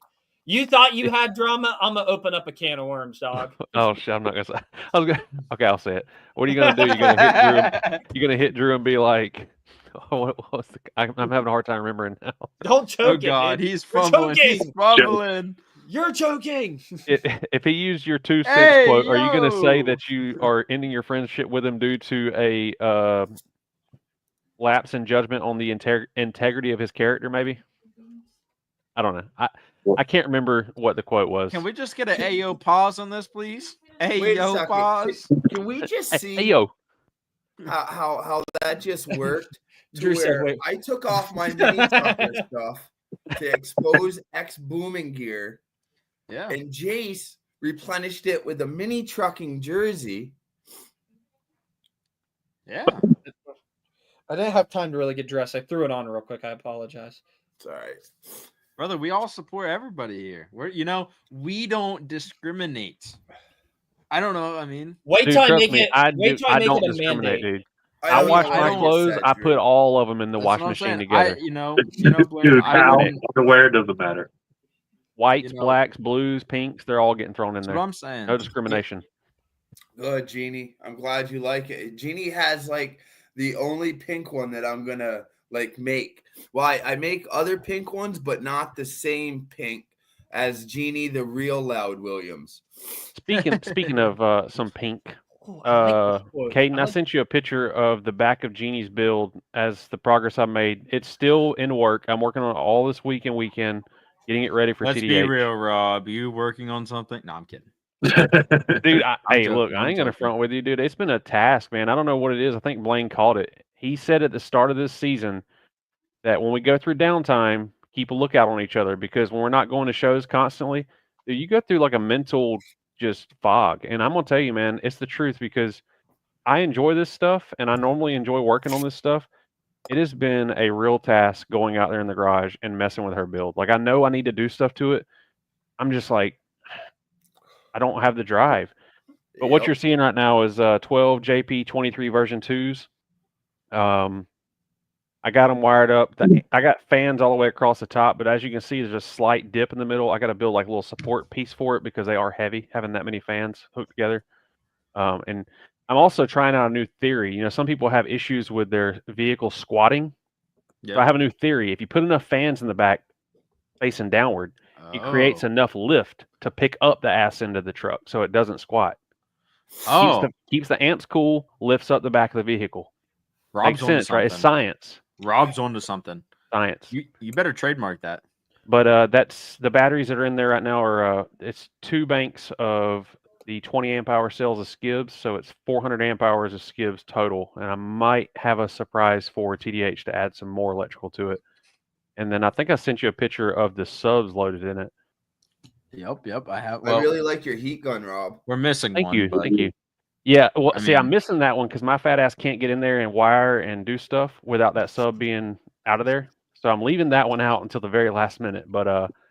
You thought you had drama? I'm gonna open up a can of worms, dog. oh shit, I'm not gonna say. I was gonna. Okay, I'll say it. What are you gonna do? You're gonna hit Drew. You're gonna hit Drew and be like, what was the? I'm having a hard time remembering now. Don't choke Oh it, God, dude. he's You're fumbling. He's joking. fumbling. You're joking. If he used your 2 cents Hey, quote, are you gonna say yo. that you are ending your friendship with him due to a lapse in judgment on the integrity of his character? Maybe. I don't know. I can't remember what the quote was. Can we just get an Ayo pause on this, please? Wait a Ayo second. pause. Can we just Hey, see yo, how that just worked? To Drew said, where wait. I took off my mini trucker stuff to expose X booming gear, Yeah. and Jace replenished it with a mini trucking jersey. Yeah. I didn't have time to really get dressed. I threw it on real quick. I apologize. It's all right. Brother, we all support everybody here. We don't discriminate. I don't know. I mean, Wait dude, till I trust make me, it. I Wait till I I make don't it a discriminate, mandate. dude. I don't wash know my what you clothes. said, I Drew. put all of them in the that's wash what I'm machine saying. together. Blaine, Dude, I towel, wouldn't- underwear, doesn't matter. Whites, know- blacks, blues, pinks, they're all getting thrown in that's what there. I'm saying. No discrimination. Good, Jeannie. I'm glad you like it. Jeannie has like the only pink one that I'm gonna like make. Well, I make other pink ones, but not the same pink as Jeannie, the real Loud Williams. Speaking of some pink, Oh, I like this quote. Caden, I like- sent you a picture of the back of Jeannie's build as the progress I made. It's still in work. I'm working on it all this week and weekend, getting it ready for Let's TDH. be real, Rob. You working on something? No, I'm kidding. Dude, hey, joking, look, I I'm ain't gonna joking. front with you, dude. It's been a task, man. I don't know what it is. I think Blaine called it. He said at the start of this season that when we go through downtime, keep a lookout on each other, because when we're not going to shows constantly, dude, you go through like a mental just fog. And I'm gonna tell you, man, it's the truth, because I enjoy this stuff and I normally enjoy working on this stuff. It has been a real task going out there in the garage and messing with her build. Like, I know I need to do stuff to it. I'm just like, I don't have the drive. But what Yep. you're seeing right now is 12 JP23 version 2s. I got them wired up. I got fans all the way across the top, but as you can see, there's a slight dip in the middle. I got to build like a little support piece for it because they are heavy, having that many fans hooked together. And I'm also trying out a new theory. You know, some people have issues with their vehicle squatting. So I have a new theory. If you put enough fans in the back facing downward, it creates Oh. enough lift to pick up the ass end of the truck so it doesn't squat. Oh, Keeps the amps cool, lifts up the back of the vehicle. Rob's Makes onto sense, right? It's something. science. Rob's onto something. Science. You better trademark that. But that's the batteries that are in there right now are it's 2 banks of the 20 amp hour cells of skibs, so it's 400 amp hours of skibs total. And I might have a surprise for TDH to add some more electrical to it. And then I think I sent you a picture of the subs loaded in it. Yep. I have. I Well, really like your heat gun, Rob. we're missing Thank one. you, but- thank you. Yeah, well, I see, I'm mean- missing that one because my fat ass can't get in there and wire and do stuff without that sub being out of there. So I'm leaving that one out until the very last minute. But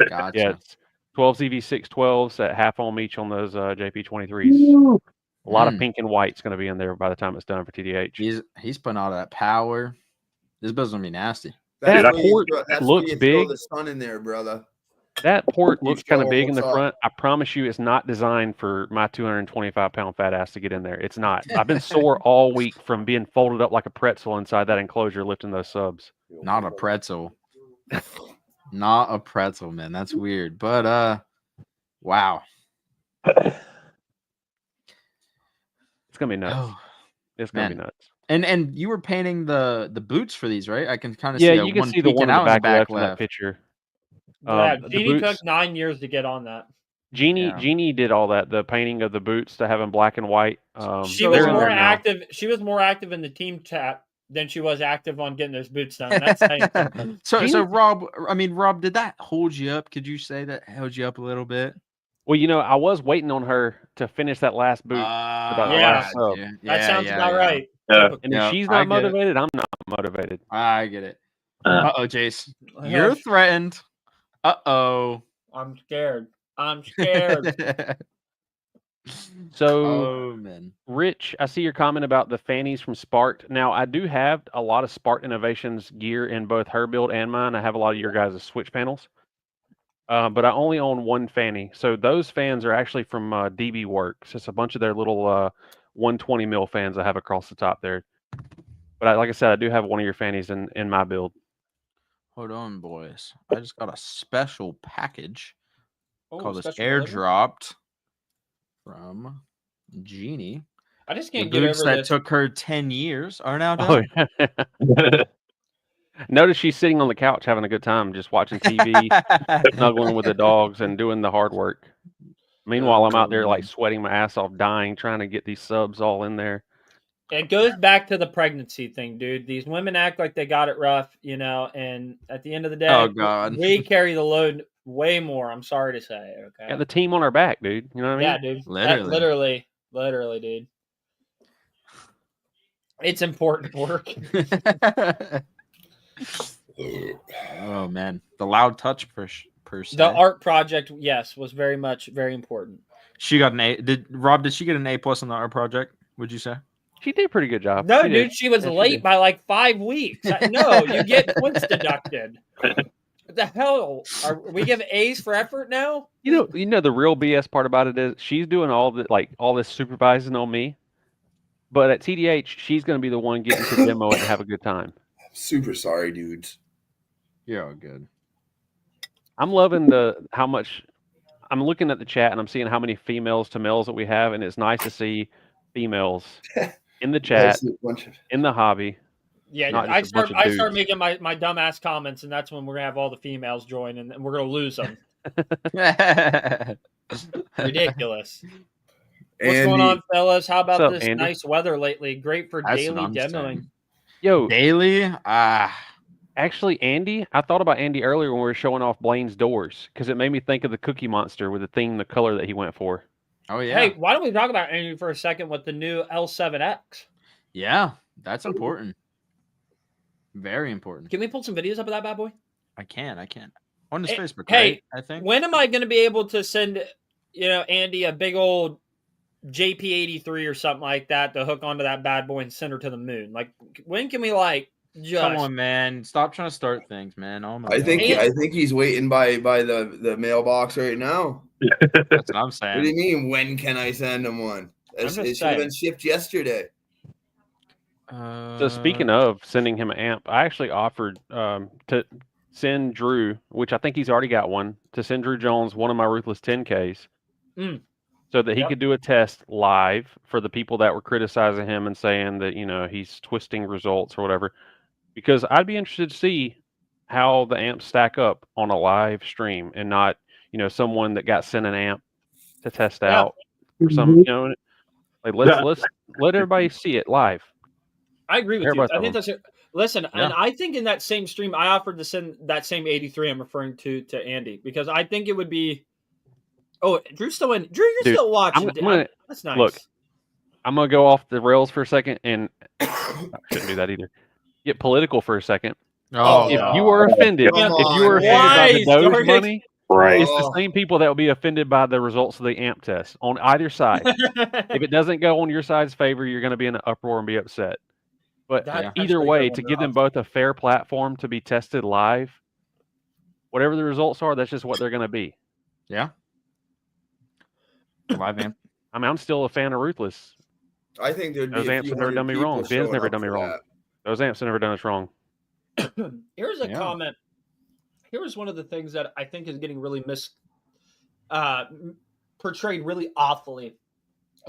Gotcha. yeah, it's 12 ZV612s at half ohm each on those JP23s. A lot of Mm. pink and white's going to be in there by the time it's done for TDH. He's putting all that power. This build's gonna be nasty. That's That where you port throw- that's looks where you throw big. the sun in there, brother. That port looks kind of Joel, big in the what's up? front. I promise you, it's not designed for my 225-pound fat ass to get in there. It's not. I've been sore all week from being folded up like a pretzel inside that enclosure lifting those subs. Not a pretzel. Not a pretzel, man. That's weird. But wow. It's gonna be nuts. Oh, It's gonna be man. nuts. and you were painting the boots for these, right? I can kind of Yeah, see you that can one see the peeking one in the out back left in that left. picture. Yeah, The Jeannie boots. took 9 years to get on that. Yeah. Jeannie did all that. The painting of the boots to have them black and white. She So was they're in more there now. active. She was more active in the team chat than she was active on getting those boots done. That's saying something. so Jeannie- Rob, Rob, did that hold you up? Could you say that held you up a little bit? Well, I was waiting on her to finish that last boot. About the last sub. That sounds about right. Yeah. And if Yeah, she's I not get it. motivated, I'm not motivated. I get it. Uh, Oh, Jace, you're threatened. Oh. I'm scared. I'm scared. So, Oh man. Rich, I see your comment about the fannies from Sparked. Now, I do have a lot of Sparked Innovations gear in both her build and mine. I have a lot of your guys' switch panels. But I only own one fanny. So those fans are actually from DB Works. It's a bunch of their little 120 mil fans I have across the top there. But like I said, I do have one of your fannies in my build. Hold on, boys. I just got a special package. Oh, Call this special delivery? airdropped from Jeannie. I just The can't get boots over that this. took her 10 years are now Oh, done. yeah. Notice she's sitting on the couch having a good time, just watching TV, snuggling with the dogs, and doing the hard work. Meanwhile, I'm out there like sweating my ass off, dying, trying to get these subs all in there. It goes back to the pregnancy thing, dude. These women act like they got it rough, and at the end of the day, Oh, God. we carry the load way more. I'm sorry to say. Okay. Got the team on our back, dude. You know what I mean? Yeah, dude. Literally, dude. It's important work. Oh man, the loud touch per se. The art project, yes, was very important. She got an A. Did she get an A+ on the art project? Would you say? She did a pretty good job. No, She dude, did. she was Yeah, she late did. by like 5 weeks. No, you get points deducted. What the hell? We give A's for effort now? You know the real BS part about it is she's doing all this supervising on me, but at TDH she's going to be the one getting to demo it and have a good time. Super sorry, dudes. You're all good. I'm loving how much I'm looking at the chat and I'm seeing how many females to males that we have, and it's nice to see females in the chat, in the hobby. Yeah, Not I just a bunch start of dudes. making my dumbass comments, and that's when we're gonna have all the females join, and we're gonna lose them. Ridiculous. What's going on, fellas? How about What's up, this Andy? nice weather lately? Great for That's daily what I'm demoing. saying. Yo, Daily? actually, Andy, I thought about Andy earlier when we were showing off Blaine's doors because it made me think of the Cookie Monster with the color that he went for. Oh yeah. Hey, why don't we talk about Andy for a second with the new L7X? Yeah, that's important. Very important. Can we pull some videos up of that bad boy? I can. On his Hey, Facebook, hey, right? I think. When am I going to be able to send, Andy a big old JP83 or something like that to hook onto that bad boy and send her to the moon? Like, when can we just? Come on, man. Stop trying to start things, man. Oh my I think And- he's waiting by the mailbox right now. that's what I'm What do you saying. mean? When can I send him one? just It should have been saying. shipped yesterday. So speaking of sending him an amp, I actually offered to send Drew, which I think he's already got one, to send Drew Jones one of my Ruthless 10Ks so that he Yep. could do a test live for the people that were criticizing him and saying that, he's twisting results or whatever. Because I'd be interested to see how the amps stack up on a live stream and not, someone that got sent an amp to test Yeah. out or some, like let's let everybody see it live. I agree with you. Everybody's I think that's it. Listen, Yeah. and I think in that same stream, I offered to send that same 83 I'm referring to Andy because I think it would be. Oh, Drew's still in. Drew, you're Dude, still watching. I'm gonna- That's nice. look. I'm gonna go off the rails for a second, and I shouldn't do that either. Get political for a second. Oh, Yeah. If you were offended, Come if you were on, offended by the man. Doge Why? money, Right. it's the same people that will be offended by the results of the amp test on either side. If it doesn't go on your side's favor, you're going to be in an uproar and be upset. But That's either actually way, good to one, give them Rob. both a fair platform to be tested live, whatever the results are, that's just what they're going to be. Yeah. Live amp. I mean, I'm still a fan of Ruthless. I think there'd be Those a amps few have never hundred done me people wrong. Ben's showing never up done me for wrong. that. Those amps have never done us wrong. Here's a Yeah. comment. Here's one of the things that I think is getting really portrayed really awfully,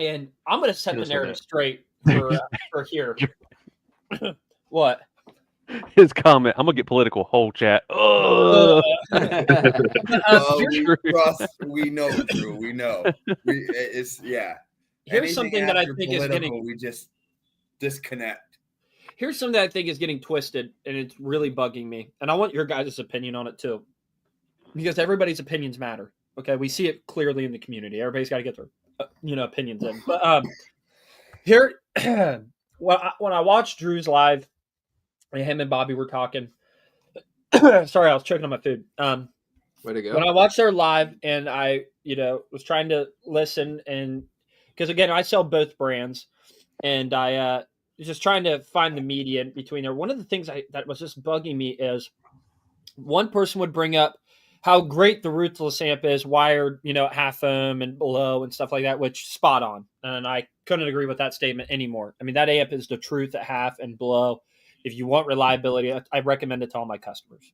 and I'm going to set the Here's narrative what straight for here. What? His comment. I'm gonna get political. Whole chat. Oh, Well, here's- we know, Drew. We know. It's Here's Anything something that I after think is political, getting. we just disconnect. Here's something that I think is getting twisted, and it's really bugging me. And I want your guys' opinion on it too, because everybody's opinions matter. Okay, we see it clearly in the community. Everybody's got to get their, opinions in. But here, when I watched Drew's live, and him and Bobby were talking. Sorry, I was choking on my food. Way to go. When I watched their live, and I, was trying to listen, and because again, I sell both brands, and I was just trying to find the median between there. One of the things that was just bugging me is one person would bring up how great the Ruthless amp is, wired, at half ohm and below and stuff like that, which spot on. And I couldn't agree with that statement anymore. I mean, that amp is the truth at half and below. If you want reliability, I recommend it to all my customers.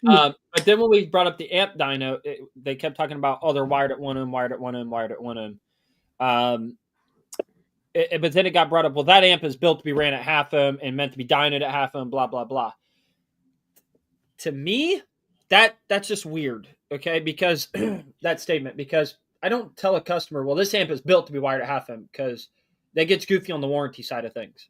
But then when we brought up the amp dyno, they kept talking about, they're wired at 1 ohm, wired at 1 ohm, wired at 1 ohm. But then it got brought up, well, that amp is built to be ran at half ohm and meant to be dynoed at half ohm, blah, blah, blah. To me, that's just weird, okay? Because that statement, because I don't tell a customer, well, this amp is built to be wired at half ohm, because that gets goofy on the warranty side of things.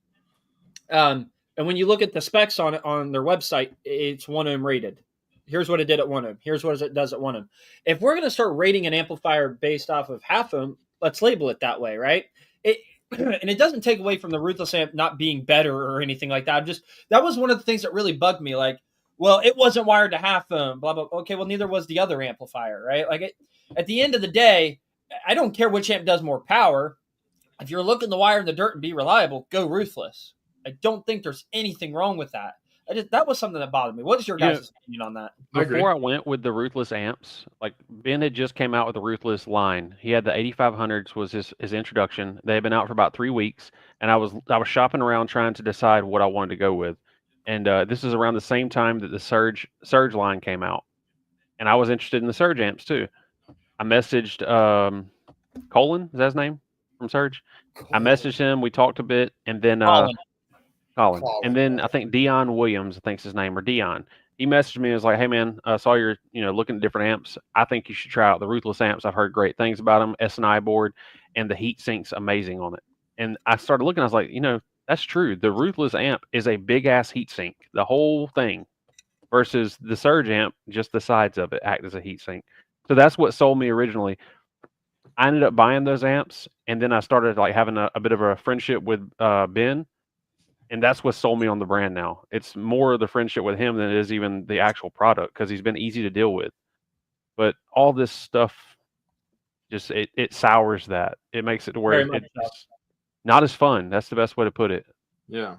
And when you look at the specs on it on their website, it's 1 ohm rated. Here's what it did at 1 ohm. Here's what it does at 1 ohm. If we're going to start rating an amplifier based off of half ohm, let's label it that way, right? And it doesn't take away from the Ruthless amp not being better or anything like that. That was one of the things that really bugged me. Like, well, it wasn't wired to half ohm, blah, blah. Okay, well, neither was the other amplifier, right? Like, at the end of the day, I don't care which amp does more power. If you're looking to wire in the dirt and be reliable, go Ruthless. I don't think there's anything wrong with that. That was something that bothered me. What is your guys' opinion on that? Before I went with the Ruthless amps, like Ben had just came out with the Ruthless line. He had the 8500s was his introduction. They had been out for about 3 weeks, and I was shopping around trying to decide what I wanted to go with. And this is around the same time that the Surge line came out, and I was interested in the Surge amps too. I messaged Colin, is that his name from Surge? I messaged him. We talked a bit, and then Colin. And then I think Dion Williams, I think's his name, or Dion. He messaged me and was like, "Hey man, I saw you're looking at different amps. I think you should try out the Ruthless amps. I've heard great things about them. S&I board, and the heat sink's amazing on it." And I started looking. I was like, that's true. The Ruthless amp is a big ass heat sink, the whole thing, versus the Surge amp, just the sides of it act as a heat sink. So that's what sold me originally. I ended up buying those amps, and then I started like having a bit of a friendship with Ben. And that's what sold me on the brand now. It's more of the friendship with him than it is even the actual product, because he's been easy to deal with. But all this stuff just it sours that. It makes it to where it's not as fun. That's the best way to put it. Yeah.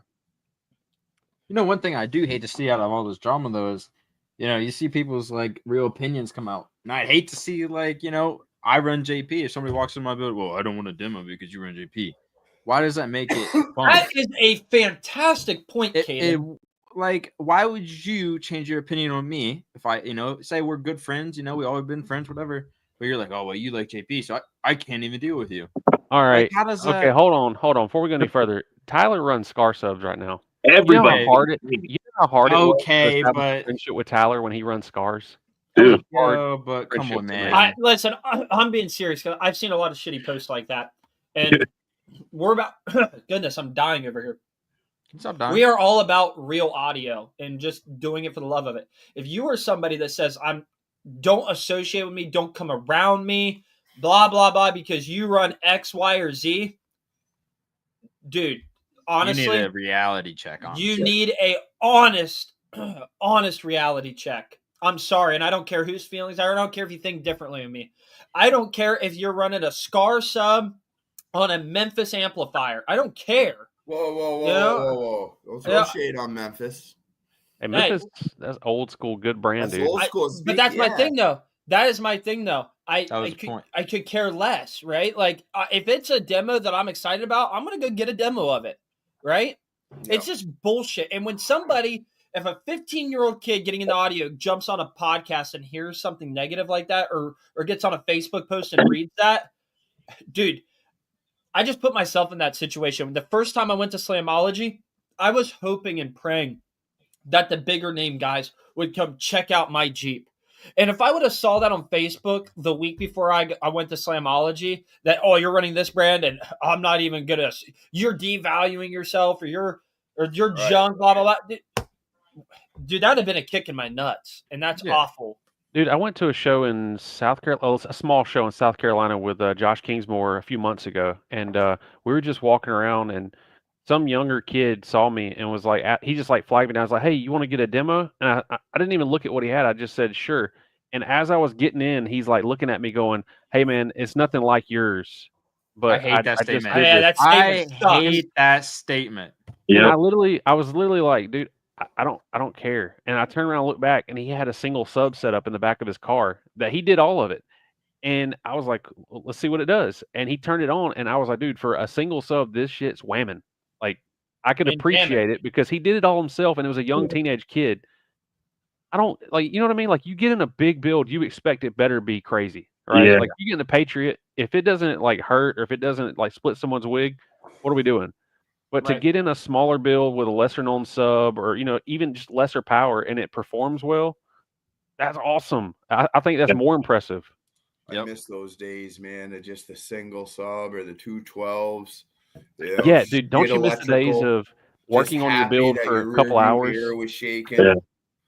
One thing I do hate to see out of all this drama though is, you see people's like real opinions come out. And I'd hate to see like, I run JP. If somebody walks in my building, well, I don't want to demo because you run JP. Why does that make it fun? That is a fantastic point, Caden. Like, why would you change your opinion on me if I, say we're good friends, we always been friends, whatever. But you're like, oh, well, you like JP, so I can't even deal with you. All right. Like, how does okay, hold on. Before we go any further, Tyler runs Scar Subs right now. Everybody. You know how hard it was Okay, to establish but a friendship with Tyler when he runs Scars? Dude. but come on, man. Listen, I'm being serious because I've seen a lot of shitty posts like that. And we're about goodness, I'm dying over here. Stop dying. We are all about real audio and just doing it for the love of it. If you are somebody that says don't associate with me, don't come around me, blah blah blah, because you run X, Y, or Z, dude, honestly, you need a reality check on. You need a honest reality check. I'm sorry, and I don't care whose feelings. I don't care if you think differently of me. I don't care if you're running a Scar Sub on a Memphis amplifier. I don't care. Whoa. Don't throw shade on Memphis. Hey, Memphis, that's old school, good brand, That's dude. old school. But that's my Yeah. thing, though. That is my thing, though. That was the point. I could care less, right? Like, if it's a demo that I'm excited about, I'm gonna go get a demo of it, right? Yeah. It's just bullshit. And when somebody, if a 15-year-old kid getting into audio jumps on a podcast and hears something negative like that, or gets on a Facebook post and reads that, dude, I just put myself in that situation. The first time I went to Slamology, I was hoping and praying that the bigger name guys would come check out my Jeep. And if I would have saw that on Facebook the week before I went to Slamology, that, oh, you're running this brand and I'm not even gonna, you're devaluing yourself, or you're Right. junk, blah blah blah. Dude, that'd have been a kick in my nuts, and that's Yeah. awful. Dude, I went to a show in South Carolina, a small show in South Carolina with Josh Kingsmore a few months ago, and we were just walking around, and some younger kid saw me and was like, he just like flagged me down. I was like, "Hey, you want to get a demo?" And I didn't even look at what he had. I just said, "Sure." And as I was getting in, he's like looking at me, going, "Hey, man, it's nothing like yours." But I hate that just statement. did Yeah, this. that I statement sucks. hate that statement. And Yeah. I was literally like, dude, I don't care. And I turned around and looked back, and he had a single sub set up in the back of his car that he did all of it. And I was like, well, let's see what it does. And he turned it on, and I was like, dude, for a single sub, this shit's whamming. Like, I could And damn it. appreciate it because he did it all himself, and it was a young teenage kid. I don't like, you know what I mean? Like, you get in a big build, you expect it better be crazy, right? Yeah. Like, you get in the Patriot, if it doesn't like hurt or if it doesn't like split someone's wig, what are we doing? But to Right. get in a smaller build with a lesser known sub, or even just lesser power, and it performs well, that's awesome. I think that's Yeah. more impressive. I Yep. miss those days, man. Of just the single sub or the 212s. Yeah, dude, don't you miss the days of working on your build for a couple hours? Was shaking. Yeah.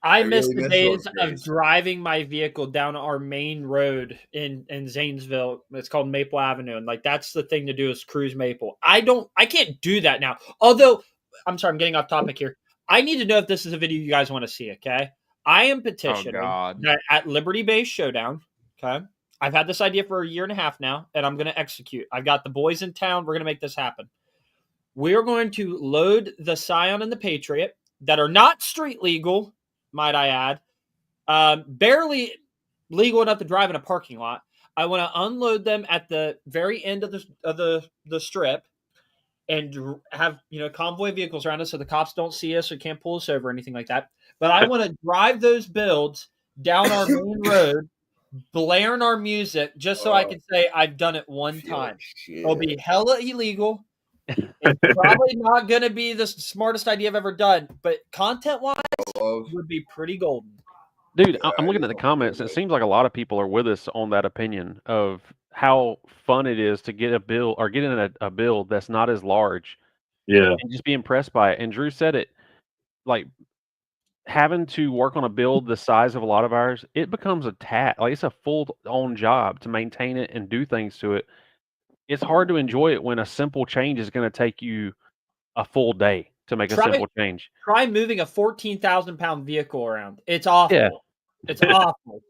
I I miss really the miss days those of days. driving my vehicle down our main road in Zanesville. It's called Maple Avenue, and like that's the thing to do is cruise Maple. I can't do that now. Although, I'm sorry, I'm getting off topic here. I need to know if this is a video you guys want to see. Okay, I am Oh petitioning God. that at Liberty Base Showdown. Okay, I've had this idea for a year and a half now, and I'm going to execute. I've got the boys in town. We're going to make this happen. We are going to load the Scion and the Patriot that are not street legal, might I add. Barely legal enough to drive in a parking lot. I want to unload them at the very end of the strip, and have convoy vehicles around us so the cops don't see us or can't pull us over or anything like that. But I want to drive those builds down our main road, blaring our music, just so I can say I've done it one time. It'll be hella illegal. It's probably not going to be the smartest idea I've ever done, but content-wise, would be pretty golden. Dude, I'm looking at the comments, and it seems like a lot of people are with us on that opinion of how fun it is to get a build or get in a build that's not as large Yeah. and just be impressed by it. And Drew said it, like having to work on a build the size of a lot of ours, it becomes a task. Like, it's a full-on job to maintain it and do things to it. It's hard to enjoy it when a simple change is going to take you a full day to make a simple change. Try moving a 14,000-pound vehicle around. It's awful. Yeah. It's awful.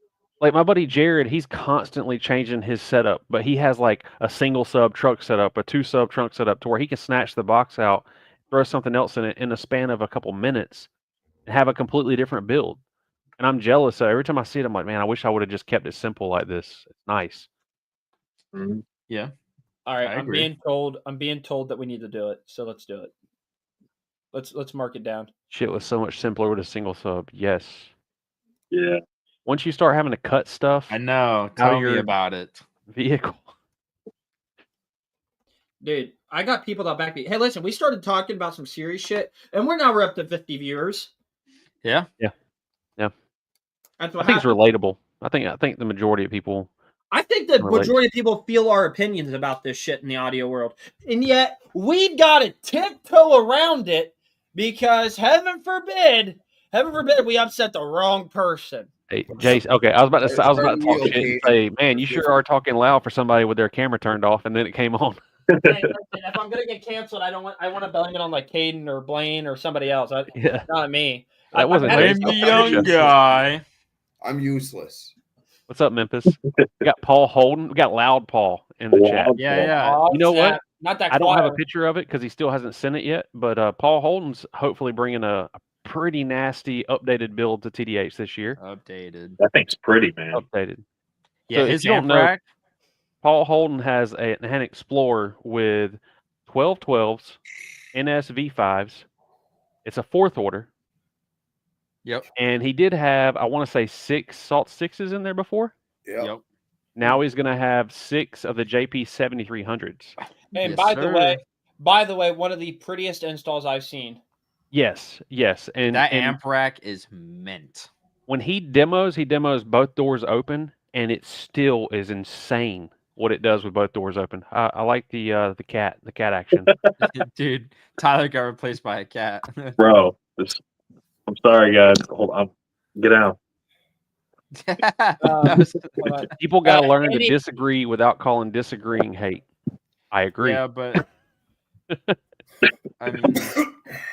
Like my buddy Jared, he's constantly changing his setup, but he has like a single sub truck setup, a 2 sub trunk setup, to where he can snatch the box out, throw something else in it in the span of a couple minutes, and have a completely different build. And I'm jealous. So every time I see it, I'm like, man, I wish I would have just kept it simple like this. It's nice. Mhm. Yeah. All right, I I'm agree. being told that we need to do it. So let's do it. Let's mark it down. Shit was so much simpler with a single sub. Yes. Yeah. Once you start having to cut stuff I know. How Tell me you're- about it. vehicle. Dude, I got people that back me. Hey, listen, we started talking about some serious shit, and we're up to 50 viewers. Yeah. That's I what think it's happened. relatable. I think the majority of people. I think the relate. majority of people feel our opinions about this shit in the audio world. And yet, we've got to tiptoe around it because heaven forbid, we upset the wrong person. Hey, Jace. Okay, I was about to talk shit and say, man, you sure are talking loud for somebody with their camera turned off, and then it came on. Hey, listen, if I'm gonna get canceled, I want to blame it on like Caden or Blaine or somebody else. Yeah, Not me. that wasn't Blame Jace. the young guy. I'm useless. What's up, Memphis? We got Paul Holden. We got Loud Paul in the chat. Loud Yeah, Paul. yeah. You know what? Not that I don't have a quiet. picture of it because he still hasn't sent it yet. But Paul Holden's hopefully bringing a pretty nasty updated build to TDH this year. Updated. That thing's pretty, man. Updated. Yeah, So if his you don't amp know, rack. Paul Holden has an Explorer with 12 12s, NS V5s. It's a 4th order. Yep. And he did have, I want to say, 6 Salt 6s in there before. Yep. Now he's going to have 6 of the JP 7300s. And Yes, by sir. the way, one of the prettiest installs I've seen. Yes. And That and amp rack is mint. when he demos both doors open, and it still is insane what it does with both doors open. I like the cat action. Dude, Tyler got replaced by a cat. Bro, I'm sorry, guys. Hold on. Get out. That was- Hold on. People got to learn to Andy- disagree without calling disagreeing hate. I agree. yeah, but I mean,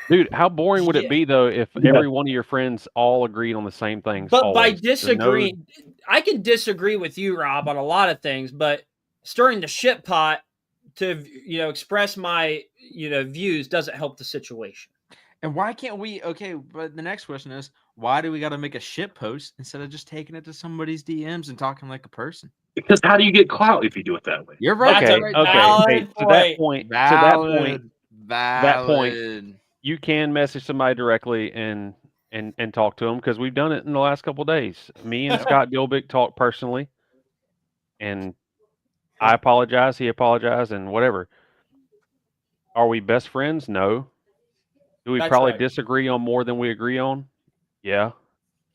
Dude, how boring would Yeah. it be though if every one of your friends all agreed on the same things? But by always? There's no- disagreeing, I can disagree with you, Rob, on a lot of things, but stirring the shit pot to express my views doesn't help the situation. and why can't we? Okay, but the next question is, why do we got to make a shit post instead of just taking it to somebody's DMs and talking like a person? Because how do you get clout if you do it that way? You're right. That's okay, a right. valid okay. To point. that point, Valid. you can message somebody directly and talk to them because we've done it in the last couple of days. Me and Scott Gilbick talked personally, and I apologize, he apologized, and whatever. Are we best friends? No. Do we That's probably right. disagree on more than we agree on? Yeah.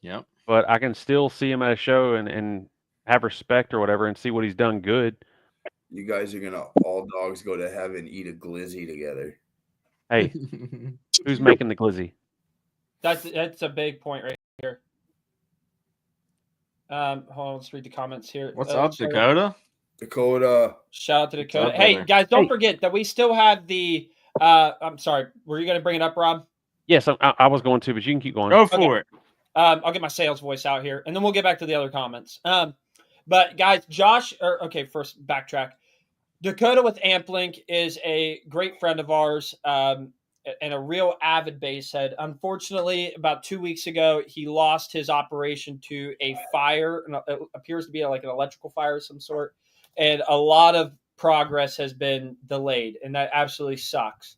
Yep. But I can still see him at a show and have respect or whatever and see what he's done good. You guys are gonna all dogs go to heaven, eat a glizzy together. Hey, who's making the glizzy? That's a big point right here. Hold on, let's read the comments here. What's up, sorry. Dakota? Dakota, Shout out to Dakota. up, Hey brother? guys, don't Hey. forget that we still have the. I'm sorry. Were you going to bring it up, Rob? Yes, I was going to, but you can keep going. Go for it. I'll get my sales voice out here, and then we'll get back to the other comments. But guys, first backtrack. Dakota with AmpLink is a great friend of ours and a real avid bass head. Unfortunately, about 2 weeks ago, he lost his operation to a fire. It appears to be like an electrical fire of some sort, and a lot of progress has been delayed, and that absolutely sucks.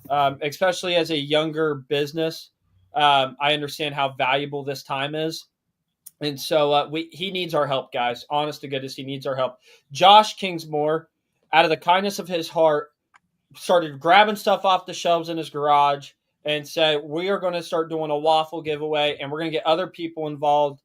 Especially as a younger business, I understand how valuable this time is. And so he needs our help, guys. Honest to goodness, he needs our help. Josh Kingsmore, out of the kindness of his heart, started grabbing stuff off the shelves in his garage and said, we are going to start doing a waffle giveaway, and we're going to get other people involved.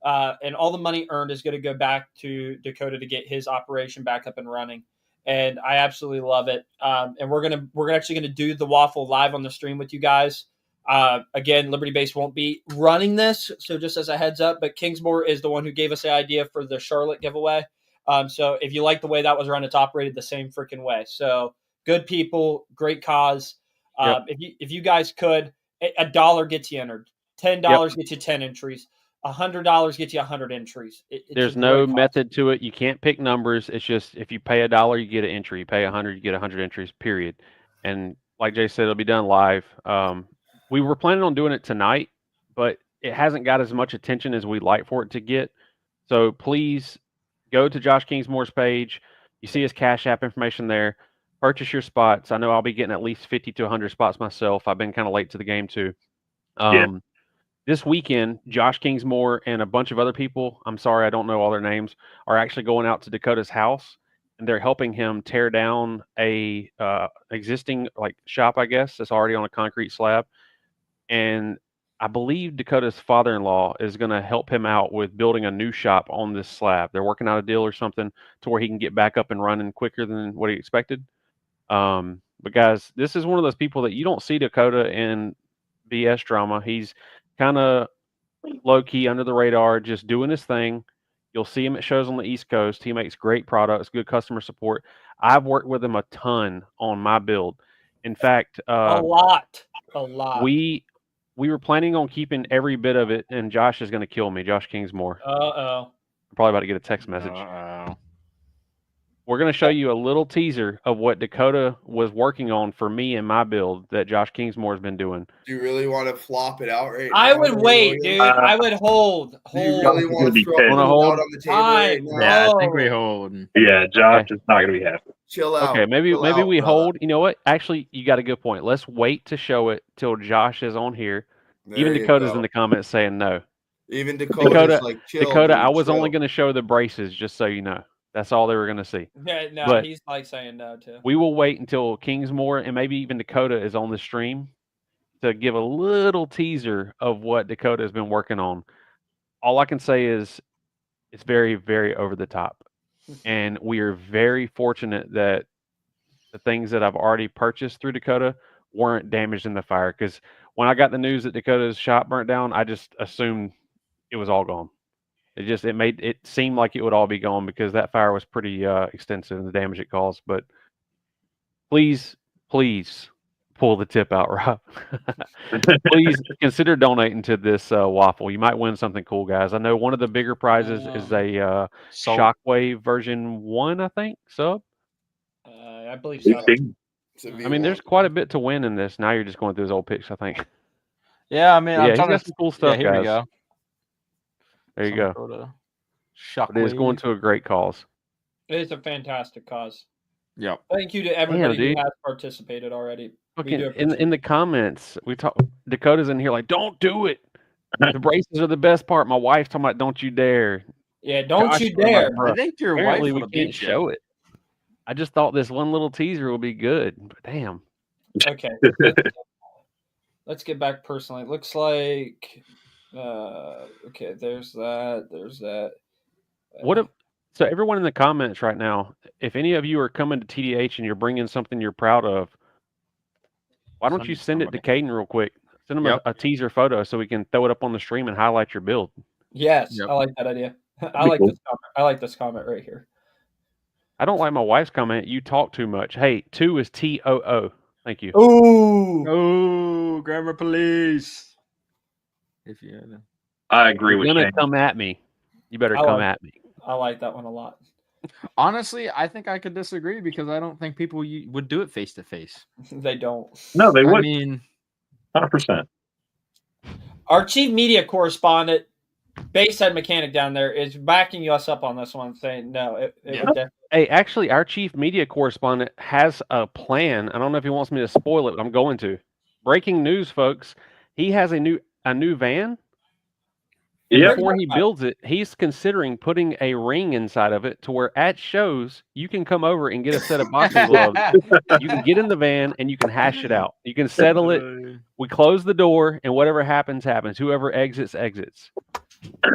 And all the money earned is going to go back to Dakota to get his operation back up and running. And I absolutely love it. And we're actually going to do the waffle live on the stream with you guys. Again, Liberty Base won't be running this, so just as a heads up, but Kingsmore is the one who gave us the idea for the Charlotte giveaway. So if you like the way that was run, it's operated the same freaking way. So good people, great cause. Yep. If you guys could, $1 gets you entered, $10 gets you 10 entries, $100 gets you 100 entries. It's There's a no great cause. method to it. You can't pick numbers. It's just if you pay $1, you get an entry. You pay 100, you get 100 entries. Period. And like Jay said, it'll be done live. We were planning on doing it tonight, but it hasn't got as much attention as we'd like for it to get. So please go to Josh Kingsmore's page. You see his Cash App information there. Purchase your spots. I know I'll be getting at least 50 to 100 spots myself. I've been kind of late to the game too. This weekend, Josh Kingsmore and a bunch of other people, I'm sorry, I don't know all their names, are actually going out to Dakota's house, and they're helping him tear down a existing shop, I guess, that's already on a concrete slab. And I believe Dakota's father-in-law is going to help him out with building a new shop on this slab. They're working out a deal or something to where he can get back up and running quicker than what he expected. But guys, this is one of those people that you don't see Dakota in BS drama. He's kind of low-key under the radar, just doing his thing. You'll see him at shows on the East Coast. He makes great products, good customer support. I've worked with him a ton on my build. In fact, A lot. We were planning on keeping every bit of it, and Josh is going to kill me, Josh Kingsmore. Uh-oh. I'm probably about to get a text message. Uh-oh. We're going to show you a little teaser of what Dakota was working on for me and my build that Josh Kingsmore has been doing. Do you really want to flop it out right now? I would wait, William? dude. I would hold. Do you Hold. really Josh is want gonna to be throw pissed. it Wanna out hold? on the table right Fine. now? Yeah, I think Oh. we hold. Yeah, Josh Okay. is not going to be happy. Chill out. Okay, maybe Chill out, we brother. hold. You know what? Actually, you got a good point. Let's wait to show it till Josh is on here. There Even you Dakota's go. in the comments saying no. Even Dakota's Dakota, like, chill, Dakota, dude, I was chill. only going to show the braces, just so you know. That's all they were going to see. Yeah, no, But- he's like saying no too. We will wait until Kingsmore and maybe even Dakota is on the stream to give a little teaser of what Dakota has been working on. All I can say is it's very, very over the top. And we are very fortunate that the things that I've already purchased through Dakota weren't damaged in the fire. Because when I got the news that Dakota's shop burnt down, I just assumed it was all gone. It made it seem like it would all be gone because that fire was pretty extensive and the damage it caused. But please pull the tip out, Rob. Please consider donating to this waffle. You might win something cool, guys. I know one of the bigger prizes is a Shockwave version 1, I think, sub. I believe so. So if I you mean, there's want- quite a bit to win in this. Now you're just going through his old picks, I think. Yeah, I mean, Yeah, I'm he's trying got to. some cool Yeah, stuff, here guys. we go. There you Some go. sort of It is going shockwave. to a great cause. It is a fantastic cause. Yep. Thank you to everybody who dude. has participated already. We Fucking do in appreciate the comments, we talk. Dakota's in here like, don't do it. The braces are the best part. My wife's talking about, don't you dare. Yeah, don't Gosh, you I'm like, dare. bro, I think your apparently wife we will can't beat you. show it. I just thought this one little teaser will be good, but damn. Okay. Let's get back personally. It looks like okay, there's that. There's that. What if? So everyone in the comments right now, if any of you are coming to TDH and you're bringing something you're proud of, why don't Send you it send it to somebody. Caden real quick? Send him Yep. a teaser photo so we can throw it up on the stream and highlight your build. Yes, Yep. I like that idea. I Be like cool. this comment. I like this comment right here. I don't like my wife's comment. You talk too much. Hey, 2 is TOO. Thank you. Ooh. Oh, grammar police. If you had I agree You're with gonna Shane. come at me. You better I come like- at me. I like that one a lot. Honestly, I think I could disagree because I don't think people would do it face to face. They don't. No, they I would. mean, 100%. Our chief media correspondent, Bayside Mechanic down there, is backing us up on this one, saying no. It Yeah. would definitely. Hey, actually, our chief media correspondent has a plan. I don't know if he wants me to spoil it, but I'm going to. Breaking news, folks. He has a new van. And Yep. before he builds it, he's considering putting a ring inside of it to where at shows you can come over and get a set of boxing gloves. You can get in the van and you can hash it out. You can settle it. We close the door and whatever happens, happens. Whoever exits, exits.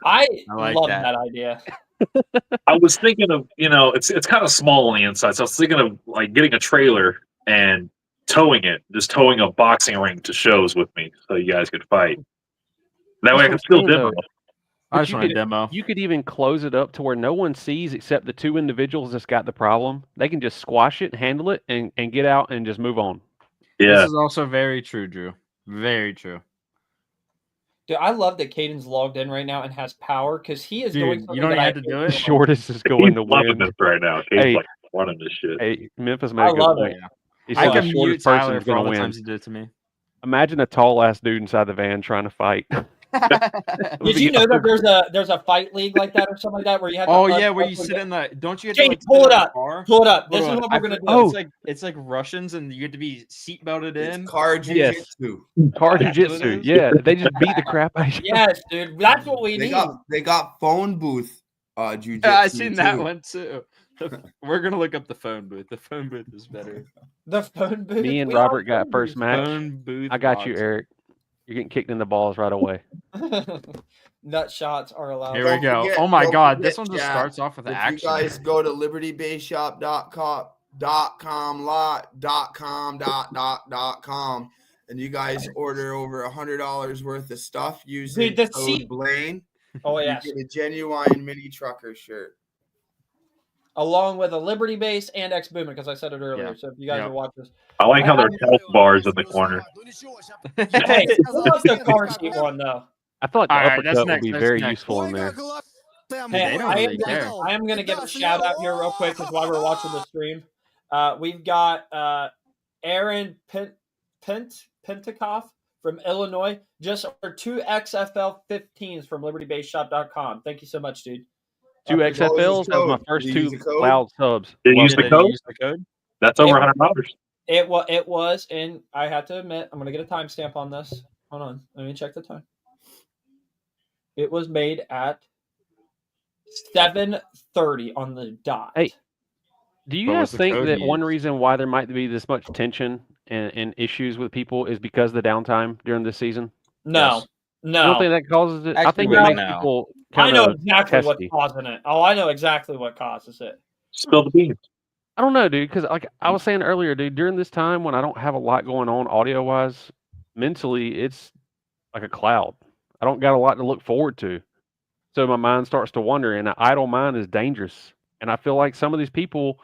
I like love that. that idea. I was thinking of, it's kind of small on the inside, so I was thinking of like getting a trailer and towing a boxing ring to shows with me, so you guys could fight. That way I can still demo. I But just you want a could- demo. You could even close it up to where no one sees except the 2 individuals that's got the problem. They can just squash it, handle it, and get out and just move on. This Yeah, is also very true, Drew. Very true. Dude, I love that Caden's logged in right now and has power because he is doing Dude, something you don't that even I have to do hate it. so much. Shortest is he's going to loving win. this right now. He's Hey. like running this shit. Hey, Memphis made I a good love point. it. He I said the can mute shortest Tyler person's for all going the to win. times he did it to me. Imagine a tall ass dude inside the van trying to fight. Did you know that there's a fight league like that or something like that where you have to Oh yeah, where you sit in the don't you have to Jake, like, pull sit it in the up. car? Pull it up. This Hold is on, what I we're gonna forget- do. Oh. It's like Russians and you have to be seat belted in. It's car Yes. jujitsu. Car That's what it jujitsu. is? Yeah, they just beat the crap out of you. Yes, dude. That's what we They need. they got phone booth jujitsu. Yeah, I seen that too. one too. We're gonna look up the phone booth. The phone booth is better. The phone booth. Me and We Robert are got phone first booths. match. Phone booth. I got you, boxing. Eric. You're getting kicked in the balls right away. Nut shots are allowed. Here we Don't go. forget- oh my don't god, forget, this one just chat, starts off with If action. you guys go to libertybayshop.com and you guys order over $100 worth of stuff using Dude, the code seat- Blaine, Oh yes. you get a genuine mini trucker shirt. Along with a Liberty Base and X Boomer, because I said it earlier. Yeah. So if you guys Yep. are watching this, I like how there's health bars in the corner. hey, who wants the car seat one though? I feel like the All right, that's uppercut would next, be that's very next. useful in there. Hey, They don't really care. I am going to give a shout out here real quick because while we're watching the stream, we've got Aaron Pentikoff from Illinois just ordered 2 XFL 15s from LibertyBaseShop.com. Thank you so much, dude. 2 XFLs. That was my Did first you 2 use the code? loud subs. Did you Love use it. the Did code? you use the code? That's over Yeah. $100. It was, and I have to admit, I'm going to get a timestamp on this. Hold on. Let me check the time. It was made at 7:30 on the dot. Hey, do you What guys was the think code that you one used? reason why there might be this much tension and issues with people is because of the downtime during this season? No. Yes. You don't No. think that causes it? I Actually, think wait, it makes no. people I kind know of exactly what's testy. causing it. Oh, I know exactly what causes it. Spill the beans. I don't know, dude, because like I was saying earlier, dude, during this time when I don't have a lot going on audio wise, mentally it's like a cloud. I don't got a lot to look forward to. So my mind starts to wander, and an idle mind is dangerous. And I feel like some of these people,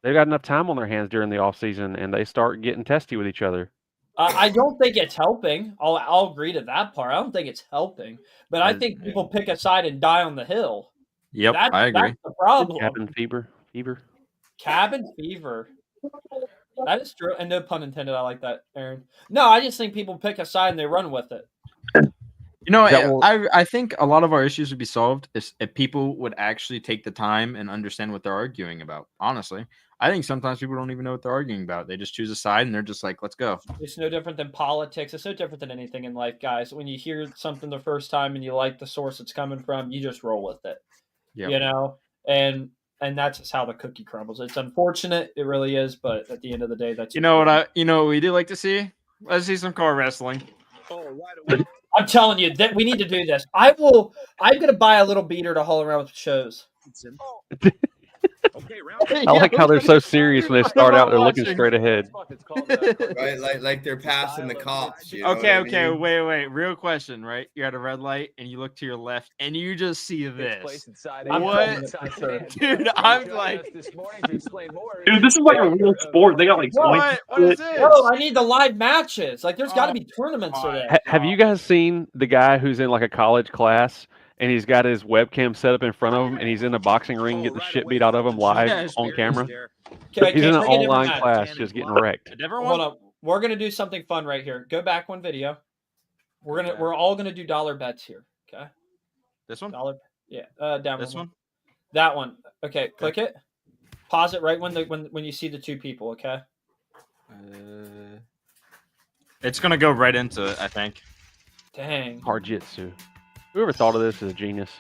they've got enough time on their hands during the off season, and they start getting testy with each other. I don't think it's helping. I'll agree to that part. I don't think it's helping, but I I- think people pick a side and die on the hill. Yep, I agree. That's the problem. Cabin fever. Cabin fever. That is true, and no pun intended. I like that, Aaron. No, I just think people pick a side and they run with it. You know, That will- I think a lot of our issues would be solved if people would actually take the time and understand what they're arguing about. Honestly, I think sometimes people don't even know what they're arguing about. They just choose a side and they're just like, "Let's go." It's no different than politics. It's no different than anything in life, guys. When you hear something the first time and you like the source it's coming from, you just roll with it. Yep. You know, and that's just how the cookie crumbles. It's unfortunate, it really is, but at the end of the day, that's You know what we do like to see? Let's see some car wrestling. I'm telling you that we need to do this. I'm gonna buy a little beater to haul around with shows. I like how they're so serious when they start out. They're looking straight ahead. Right, like they're passing the cops. You know Okay, what I mean? wait. Real question, right? You're at a red light and you look to your left and you just see this. What? Dude, I'm like, Dude, this is like a real sport. They got like points. what is this? Bro, I need the live matches. Like, there's got to be tournaments for that. Have you guys seen the guy who's in like a college class and he's got his webcam set up in front of him and he's in a boxing ring getting the shit beat out of him live Yes, on camera? Okay, He's in an bring a different online match. class just getting wrecked. A different Hold one? on. We're gonna do something fun right here. Go back one video. We're all gonna do dollar bets here. Okay. This one? Dollar. Yeah. Down This one? That one. Okay. Click it. Pause it right when you see the two people. Okay. It's gonna go right into it, I think. Dang. Harjitsu. Whoever thought of this is a genius.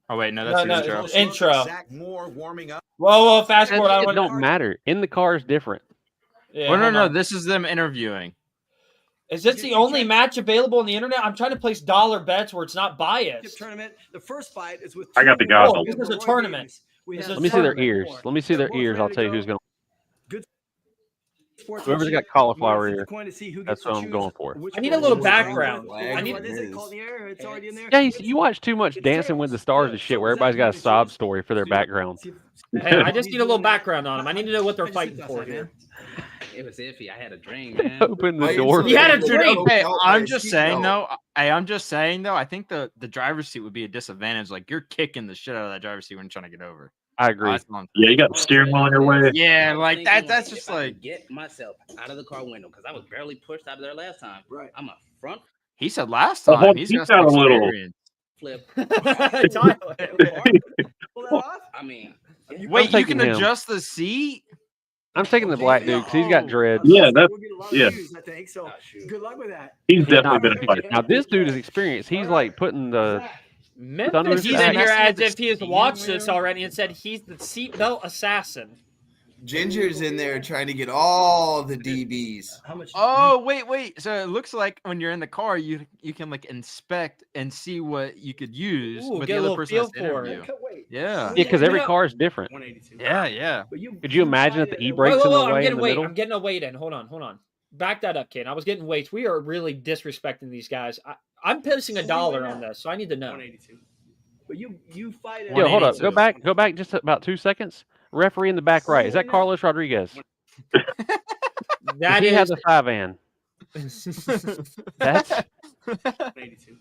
Oh wait, no, that's No, the intro. it's intro. Zach Moore warming up. Whoa, fast forward. I It want. don't matter. In the car is different. Yeah, Oh, no, hold no, on. this is them interviewing. Is this the only match available on the internet? I'm trying to place dollar bets where it's not biased. Tournament. The first fight is with. I got the two goggles. Oh, this is a tournament. This is Let me see their tournament. ears. Let me see their ears. I'll tell you who's going to. Sports Whoever's got cauliflower ear, that's what I'm going for. I need a little background. I need- What is it called in the air? It's already in there. Yeah, you watch too much Dancing with the Stars and shit where everybody's got a sob story for their background. Hey, I just need a little background on them. I need to know what they're fighting for here. It was iffy. I had a dream, man. Open the Why door. you He had a so- dream. Okay, No, I'm like, just you saying know. though. I think the driver's seat would be a disadvantage. Like you're kicking the shit out of that driver's seat when you're trying to get over. I agree. That's what I'm- Yeah, you got the steering wheel in your way. Yeah, I was like thinking, that's just if I could like get myself out of the car window because I was barely pushed out of there last time. Right. I'm a front he said last Oh, time. hold- He's he's got some got a little- experience. flip. Tyler. Pull that off. I mean, Wait, you taking can him. adjust the seat? I'm taking the black dude because he's got dreads. Yeah, that- We'll get a lot of yeah. views, I think. So oh, shoot. good luck with that. He's Not definitely been a fighter. Now this dude is experienced. He's like putting the Thunder He's Sky. in here Messing as with the if he has steering watched this wheel. already and said he's the seatbelt assassin. Ginger's in there trying to get all the DBs. how much? Oh wait. So it looks like when you're in the car, you can like inspect and see what you could use Ooh, with get the a other little person has feel to for it. interview. Wait. Yeah. yeah, because You every know- car is different. 182. Yeah. But you, Could you imagine if the decided- e-brakes in the I'm way in getting the weight. middle? I'm getting a weight in. Hold on. Back that up, kid. I was getting weights. We are really disrespecting these guys. I'm placing a dollar on this, so I need to know. 182. But you fight it. Yo, hold up. 182. Go back just about 2 seconds. Referee in the back right. Is that Carlos Rodriguez? That he has is. a 5-an. That's 182.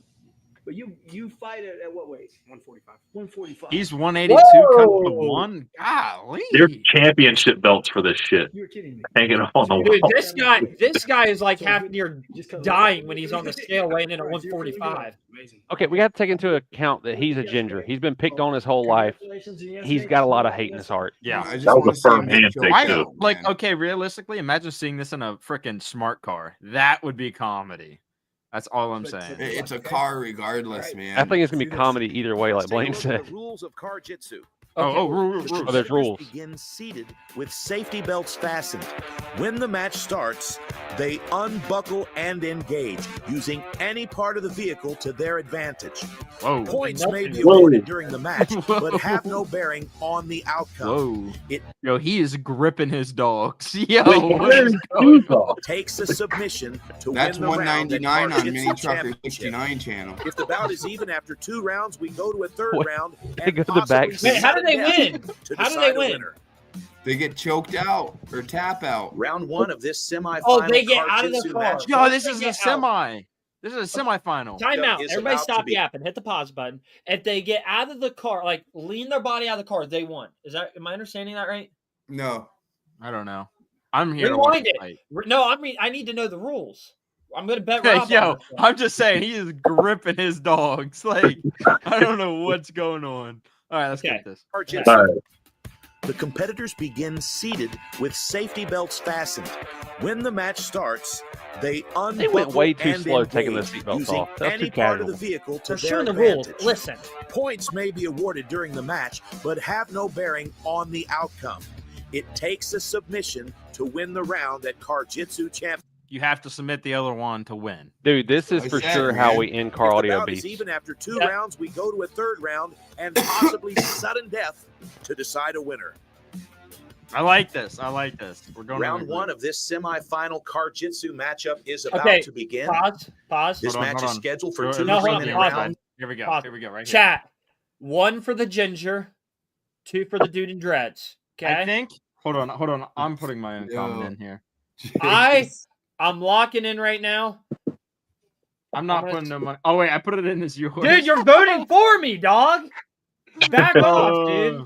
But you fight at what weight? 145. 145. He's 182 cut to Whoa. 1. Golly. There's championship belts for this shit. You're kidding me. Hanging on the Dude, wall. this guy is like So half good. near Just cut it dying off. when he's on the scale weighing in at Right, so you're feeling 145. Amazing. Okay, we have to take into account that he's a ginger. He's been picked on his whole life. Congratulations, and yes, He's thanks. got a lot of hate in his heart. Yeah. I just That was wanna a see firm him get handshake, choked I too. out, like man. okay, realistically, imagine seeing this in a freaking smart car. That would be comedy. That's all I'm saying. It's a car regardless, man. I think it's gonna be comedy either way, like Blaine said. The rules of car jitsu. Rules. Oh, there's rules. Begin seated with safety belts fastened. When the match starts, they unbuckle and engage using any part of the vehicle to their advantage. Whoa. Points may be Whoa. awarded during the match, but have no bearing on the outcome. Whoa. It- Yo, he is gripping his dogs. Yo, Wait, what where's is going Hugo? on? Takes a submission to That's win the round at 199 Car on Jitsu Mini Trucker Championship. 69 channel. If the bout is even after 2 rounds, we go to a third What? round They and go to the possibly back seat. Wait, how do they sudden win? death to How do decide they a win? winner. They get choked out or tap out. Round 1 of this semifinal Oh, they get Car out of the Jitsu car. match. Yo, this They is a get out. semi. This is a semifinal. Time out. is Everybody about to stop be. yapping. Hit the pause button. If they get out of the car, like lean their body out of the car, they won. Am I understanding that right? No. I don't know. I'm here to watch Rewind the it. fight. No, I need to know the rules. I'm gonna bet Rob on Yo, this one. I'm just saying he is gripping his dogs. Like I don't know what's going on. All right, let's Okay. get this. Car Jitsu. All right. The competitors begin seated with safety belts fastened. When the match starts, they unbuckle They went way too and slow taking the engage seatbelts using off. That was any too part of casual. the vehicle to They're their showing the rules. advantage. Listen, Points may be awarded during the match, but have no bearing on the outcome. It takes a submission to win the round at Car Jitsu Champion. You have to submit the other one to win. Dude, this is I for said, sure how man. we end car If the audio bout is beats. even after 2 Yeah. rounds, we go to a third round and possibly sudden death to decide a winner. I like this. We're going Round to the 1 of this semifinal Car Jitsu matchup is about Okay, to begin. pause. This Hold on, match hold is on. scheduled for Go- 2 No, hold on, 3-minute pause. rounds. Here we go. Pause. Here we go. Right here. Chat. 1 for the ginger, 2 for the dude in dreads. I Okay. think. Hold on. I'm putting my own Yo. comment in here. I'm locking in right now. I'm not gonna- putting no money. Oh wait, I put it in as yours. Dude, you're voting for me, dog. Back off, dude.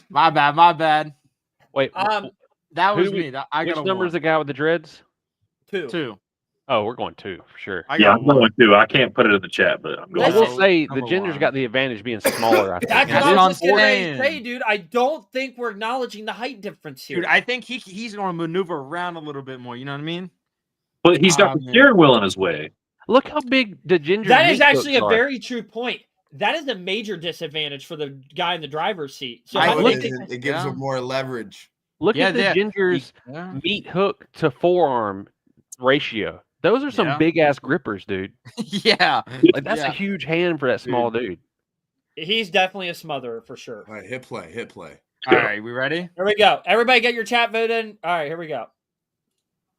My bad. Wait, That was Who do we- me. I which got a number is the guy with the dreads? 2. 2. Oh, we're going 2 for sure. I Yeah, got I'm one. going too. I can't put it in the chat, but I'm I going. will So, say the number ginger's one. got the advantage being smaller. I think. That's That's what I what was just I'm gonna saying. say, dude. I don't think we're acknowledging the height difference here. Dude, I think he's going to maneuver around a little bit more. You know what I mean? But he's got the man. steering wheel in his way. Look how big the ginger. That is meat actually a hooks are. very true point. That is a major disadvantage for the guy in the driver's seat. So I No, I it think think isn't. It gives yeah. him more leverage. Look Yeah, at the that- ginger's Yeah. meat hook to forearm ratio. Those are some Yeah. big ass grippers, dude. yeah. Like that's Yeah. a huge hand for that small dude. he's definitely a smotherer for sure. All right, hit play. All right, we ready? Here we go. Everybody get your chat vote in. All right, here we go.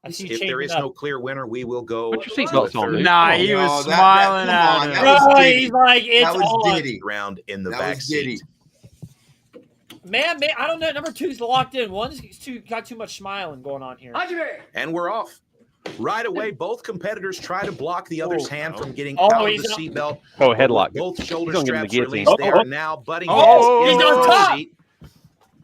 I see you If there changing is up. no clear winner, we will go. Put your seatbelts on, dude. Nah, Oh, he no, was that- smiling come at on, him. that was No, Diddy. he's like, it's That was all us. Diddy. Round in the That back was Diddy. seat. Man, I don't know. Number 2's locked in. One's got too much smiling going on here. And we're off. Right away, both competitors try to block the other's Oh, hand no. from getting Oh, out of he's the not- seatbelt. Oh, headlock. Both shoulder He's gonna give him the straps guillotine. released. They Oh, are now butting Oh, heads he's into on the top. seat.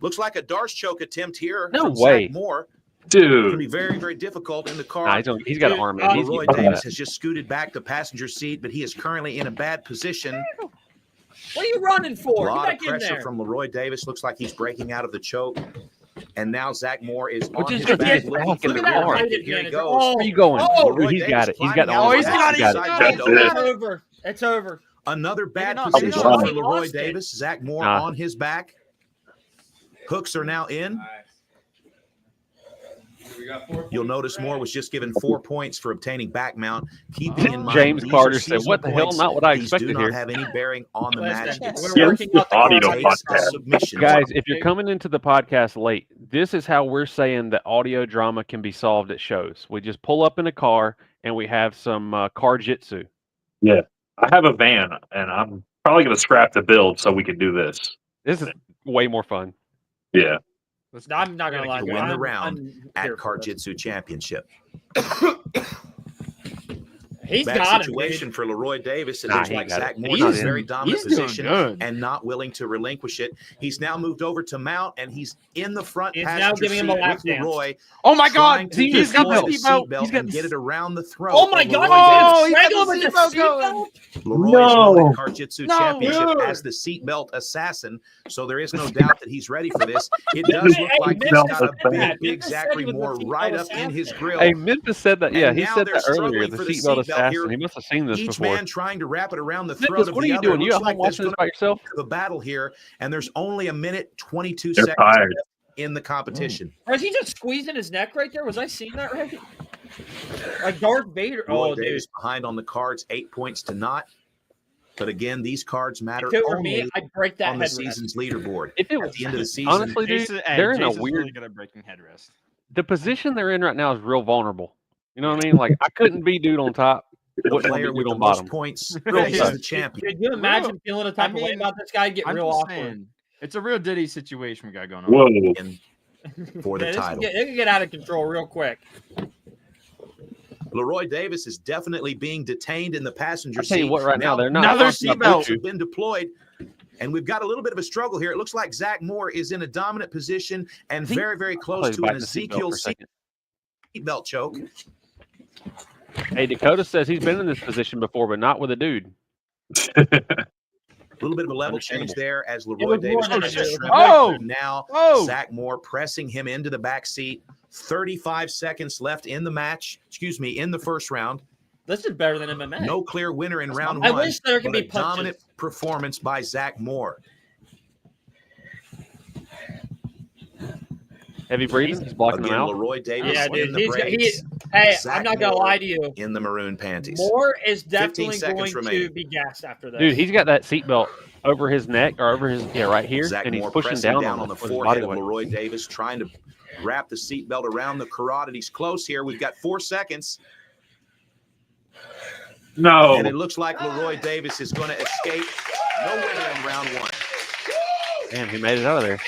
Looks like a Darce choke attempt here. No from way. Zach Moore. It's going to be Dude, very, very difficult in the car. Nah, he's got an arm in. He's Leroy getting Davis that. has just scooted back the passenger seat, but he is currently in a bad position. What are you running A for? Get lot of back in pressure there. from Leroy Davis. Looks like he's breaking out of the choke. And now Zach Moore is We're on just his gonna back get looking back for in the the rear car. end. Here he Advantage. goes. Oh, Where are you going? Oh, Dude, he's got it. He's got the Oh, arm. he's He's got got it. it. Side That's window. it. It's over. It's over. Another bad not- position maybe not. for He Leroy lost it. Davis. Zach Moore Nah. on his back. Hooks are now in. You'll notice Moore was just given 4 points for obtaining back mount. Keeping in mind, James these Carter are said, seasonal "What the hell? points. Not what I These expected do not here." have any bearing on the match Listen, itself. we're Yeah, working out the audio car. Takes a podcast. submission. Guys, if you're coming into the podcast late, this is how we're saying that audio drama can be solved at shows. We just pull up in a car and we have some car jitsu. I have a van, and I'm probably going to scrap the build so we can do this. This is way more fun. Yeah. I'm not gonna lie. To to you. win the I'm round here at for Car this. Jitsu Championship. He's Bad got it, situation dude. for Leroy Davis. It Nah, looks he like got Zach it. Moore He's is in- very dominant he's doing position good. and not willing to relinquish it. He's now moved over to mount, and he's in the front He's now passenger giving him a seat lap with dance. Leroy. Oh my trying God! to He's got deploy the the seatbelt. seatbelt He's got and get it around the throat. Oh my of God! Leroy Oh, Davis. he's got Strangle the him with the seatbelt going. seatbelt. Leroy is known in No. the Car-Jitsu No. Championship Dude. as the seatbelt assassin, so there is no doubt that he's ready for this. It Hey, does look hey, like he's Memphis got a said that. big Memphis Zach said he was the Moore seatbelt right up in his assassin. grill. Hey, Memphis said that. Yeah, And he now said they're that earlier. struggling The for the seatbelt seatbelt assassin. here. He must have seen this Each before. man trying to wrap it around the throat Memphis, of what are the you other. doing? You Looks at home like there's watching this going by yourself? to be a battle here, and there's only a minute 22 They're seconds tired. left in the competition. Was he just squeezing his neck right there? Was I seeing that right? Like Darth Vader. Roy Oh, dude. Davis behind on the cards, 8 points to not. But again, these cards matter If it were only me, I'd break that on the headrest. season's leaderboard. If it At was the end of the season, honestly, dude, Jason, hey, they're in Jason's a weird. really good at breaking headrest. The position they're in right now is real vulnerable. You know what I mean? Like I couldn't be dude on top. the Wouldn't want to player be with dude the on most bottom. points Right. is Yeah. the champion. Could you imagine feeling a type of way mean, about this guy? It'd get I'm real just awkward. saying, it's a real Diddy situation we got going on. Whoa. And for the Yeah, title. it can get out of control real quick. Leroy Davis is definitely being detained in the passenger I tell seat. you what, right now they're not. Another talking about seatbelt. Boots have been deployed, and we've got a little bit of a struggle here. It looks like Zach Moore is in a dominant position and think- very, very I'll close play to back an the seatbelt Ezekiel for a second. seatbelt choke. Hey, Dakota says he's been in this position before, but not with a dude. A little bit of a level change Understandable. there as was Leroy more Davis than tries a to dude. shrimp Oh! it. Now Oh! Zach Moore pressing him into the back seat. 35 seconds left in the match. Excuse me, in the first round. This is better than MMA. No clear winner in round I one. wish there could but be a punches. dominant performance by Zach Moore. Heavy breathing. He's blocking them Again, out. Leroy Davis Yeah, in dude. the He's, brakes, hey, Zach I'm not gonna Moore lie to you. in the maroon panties. Moore is 15 definitely seconds going to remaining. be gassed after this. Dude, he's got that seatbelt over his neck or over his right here, Zach and he's Moore pushing pressing down, on the with his forehead body of weight. Leroy Davis, trying to wrap the seatbelt around the carotid. He's close here. We've got 4 seconds, No. and it looks like Leroy Davis is going to escape. No winner in round one. Damn, he made it out of there.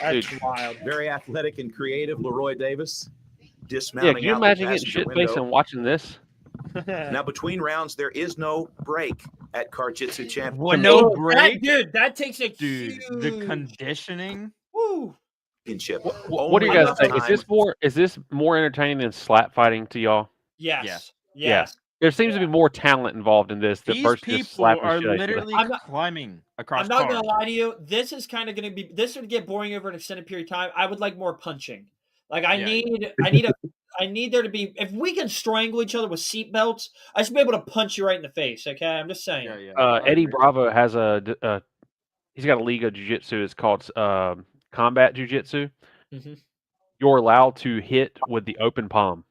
That's dude. wild. Very athletic and creative, Leroy Davis. Yeah, Dismounting can you out the imagine getting passenger shit faced window. and watching this? Now, between rounds, there is no break at Car-Jitsu Championship. Well, no That, break, dude, that takes a dude. huge. The conditioning. Woo. What do you Only guys think? time- Is this more entertaining than slap fighting to y'all? Yes. Yes. Yes. There seems to be more talent involved in this than These versus just people slapping are shit. literally I'm not- climbing across I'm not cars. gonna lie to you. This is kind of gonna be. This would get boring over an extended period of time. I would like more punching. Like I Yeah. I need there to be. If we can strangle each other with seatbelts, I should be able to punch you right in the face. Okay, I'm just saying. Yeah, yeah. I Eddie agree. Bravo has he's got a league of jiu-jitsu. It's called combat jiu-jitsu. Mhm. You're allowed to hit with the open palm.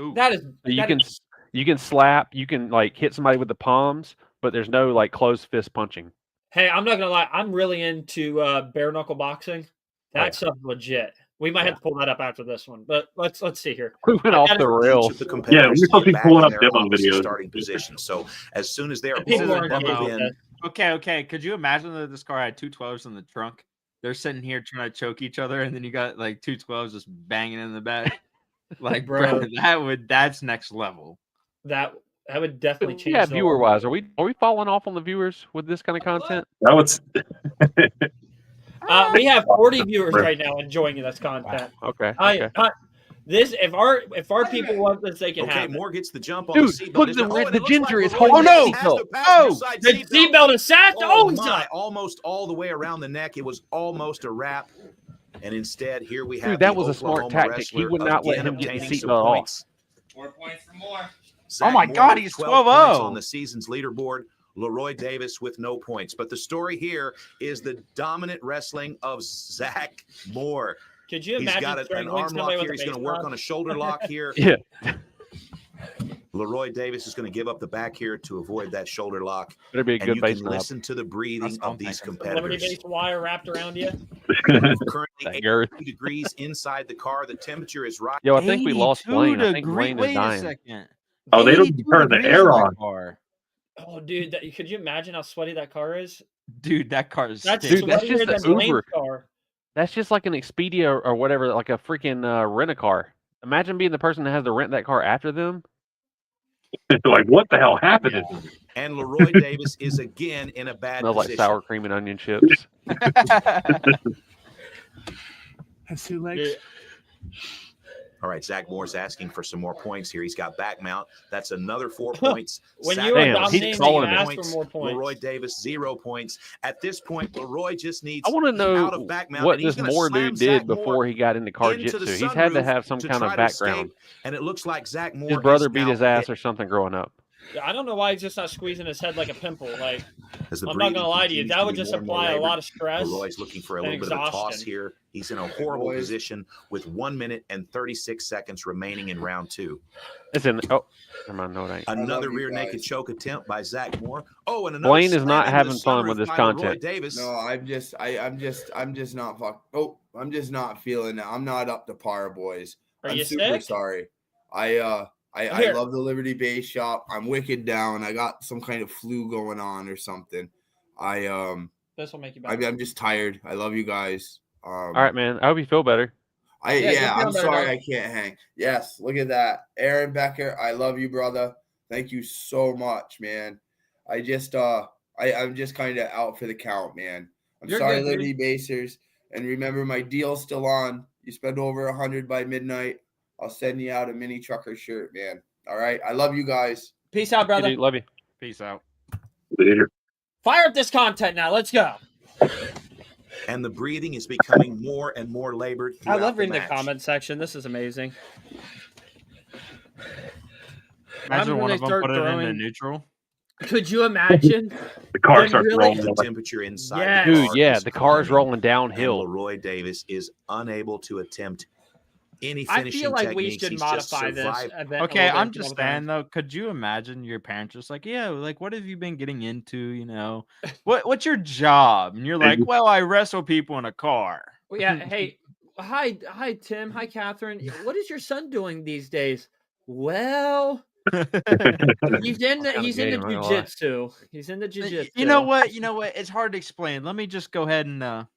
Ooh. That is. So you that can is- you can slap, you can like hit somebody with the palms, but there's no like closed fist punching. Hey, I'm not gonna lie. I'm really into bare knuckle boxing. That yeah. stuff's legit. We might have to pull that up after this one, but let's see here. We went I off gotta- the Each rails. of the competitors Yeah, we're supposed to be back pulling in up their demo opposite videos. starting position. So as soon as they are The people both are bundled engaged with in, it. Okay. Could you imagine that this car had two 12s in the trunk? They're sitting here trying to choke each other, and then you got like two 12s just banging in the back. Like, bro, Bro. that's next level. That would definitely change. Yeah, the viewer whole- wise, are we falling off on the viewers with this kind of content? That was We have 40 viewers right now enjoying this content. Okay. I this if our people want this, they can okay, have it. Moore gets the jump on Dude, the seatbelt. look, There's the no- red- and the it looks like ginger is Leroy holding Davis the has seatbelt. passenger side The seatbelt assassin. Oh, he's my, done. almost all the way around the neck. It was almost a wrap. And instead, here we have Dude, that the was a smart Oklahoma tactic. He wrestler would not let again him get the obtaining some seatbelt off. points. 4 points for more. Zach my Moore God, with he's 12 12-0. points on the season's leaderboard. Leroy Davis with no points. But the story here is the dominant wrestling of Zach Moore. Could you He's imagine got an strangling arm somebody lock with here. a He's going to baseball? work on a shoulder lock here. Yeah. Leroy Davis is going to give up the back here to avoid that shoulder lock. Better be a And good you base can lap. listen to the breathing That's what of I'm these thinking. Liberty competitors. based wire wrapped around you. Currently That girth. 82 degrees inside the car. The temperature is right. Yo, I think we lost 82 Blaine. I think degree- Blaine is Wait a dying. second. Oh, they don't 82 turn the degrees air in that on. car. Oh, dude, could you imagine how sweaty that car is? Dude, that car is That's Dude, that's sweatier just than the Blaine's Uber. car. That's just like an Expedia or whatever, like a freaking rent a car. Imagine being the person that has to rent that car after them. Like, what the hell happened? Yeah. to me? And Leroy Davis is again in a bad Smells like position. sour cream and onion chips. That's 2 legs. All right, Zach Moore's asking for some more points here. He's got back mount. That's another 4 points. When Zach you were Damn, Moore, he's dominating, you calling it. asked for more points. Leroy Davis, 0 points. At this point, Leroy just needs I want to out know of back mount, what and he's this gonna Moore slam dude Zach did Moore before he got into into the Jiu-Jitsu. He's had to sunroof have some to kind try of to background. escape, and it looks like Zach Moore His brother is beat now his ass hit or something growing up. I don't know why he's just not squeezing his head like a pimple. Like, as the I'm not breathing gonna lie to you, continues that would be just more and more apply a labored. lot of stress. Leroy's looking for a and little bit of a toss exhaustion. here. He's in a horrible Boys. position with 1 minute and 36 seconds remaining in round 2. It's in. Oh, never mind. No, it ain't. Another love you rear naked guys. choke attempt by Zach Moore. Oh, and another Blaine is slam not into having the fun with sunroof this by Leroy content. Davis. No, I'm just not I'm just not feeling it. I'm not up to par, boys. Are I'm you super sick? sorry. I Here. love the Liberty Base shop. I'm wicked down. I got some kind of flu going on or something. This will make you better. I'm just tired. I love you guys. All right, man. I hope you feel better. Yeah, you're I'm feeling better sorry now. I can't hang. Yes, look at that. Aaron Becker, I love you, brother. Thank you so much, man. I just I'm just kind of out for the count, man. I'm You're sorry, good, dude. Liberty Basers. And remember, my deal's still on. You spend over 100 by midnight, I'll send you out a mini trucker shirt, man. All right. I love you guys. Peace out, Hey, brother. dude, love you. Peace out. Later. Fire up this content now. Let's go. And the breathing is becoming more and more labored. I love throughout reading the match. comment section. This is amazing. Imagine when one they of them start put it into throwing- neutral. Could you imagine? The car Then starts really- rolling. The Like, temperature inside Yes. the car Dude, yeah, is the car's climbing, rolling and downhill. Leroy Davis is unable to attempt any I finishing feel like we techniques. should He's just modify this survived. event. a Okay, little I'm bit just all the time. saying though, could you imagine your parents just like, yeah, like what have you been getting into? You know, what's your job? And you're like, well, I wrestle people in a car. Well, yeah. Hey, hi, Tim. Hi, Catherine. What is your son doing these days? Well, he's in the kinda he's gay, in I'm the not gonna lie. jujitsu. He's in the jujitsu. You know what? You know what? It's hard to explain. Let me just go ahead and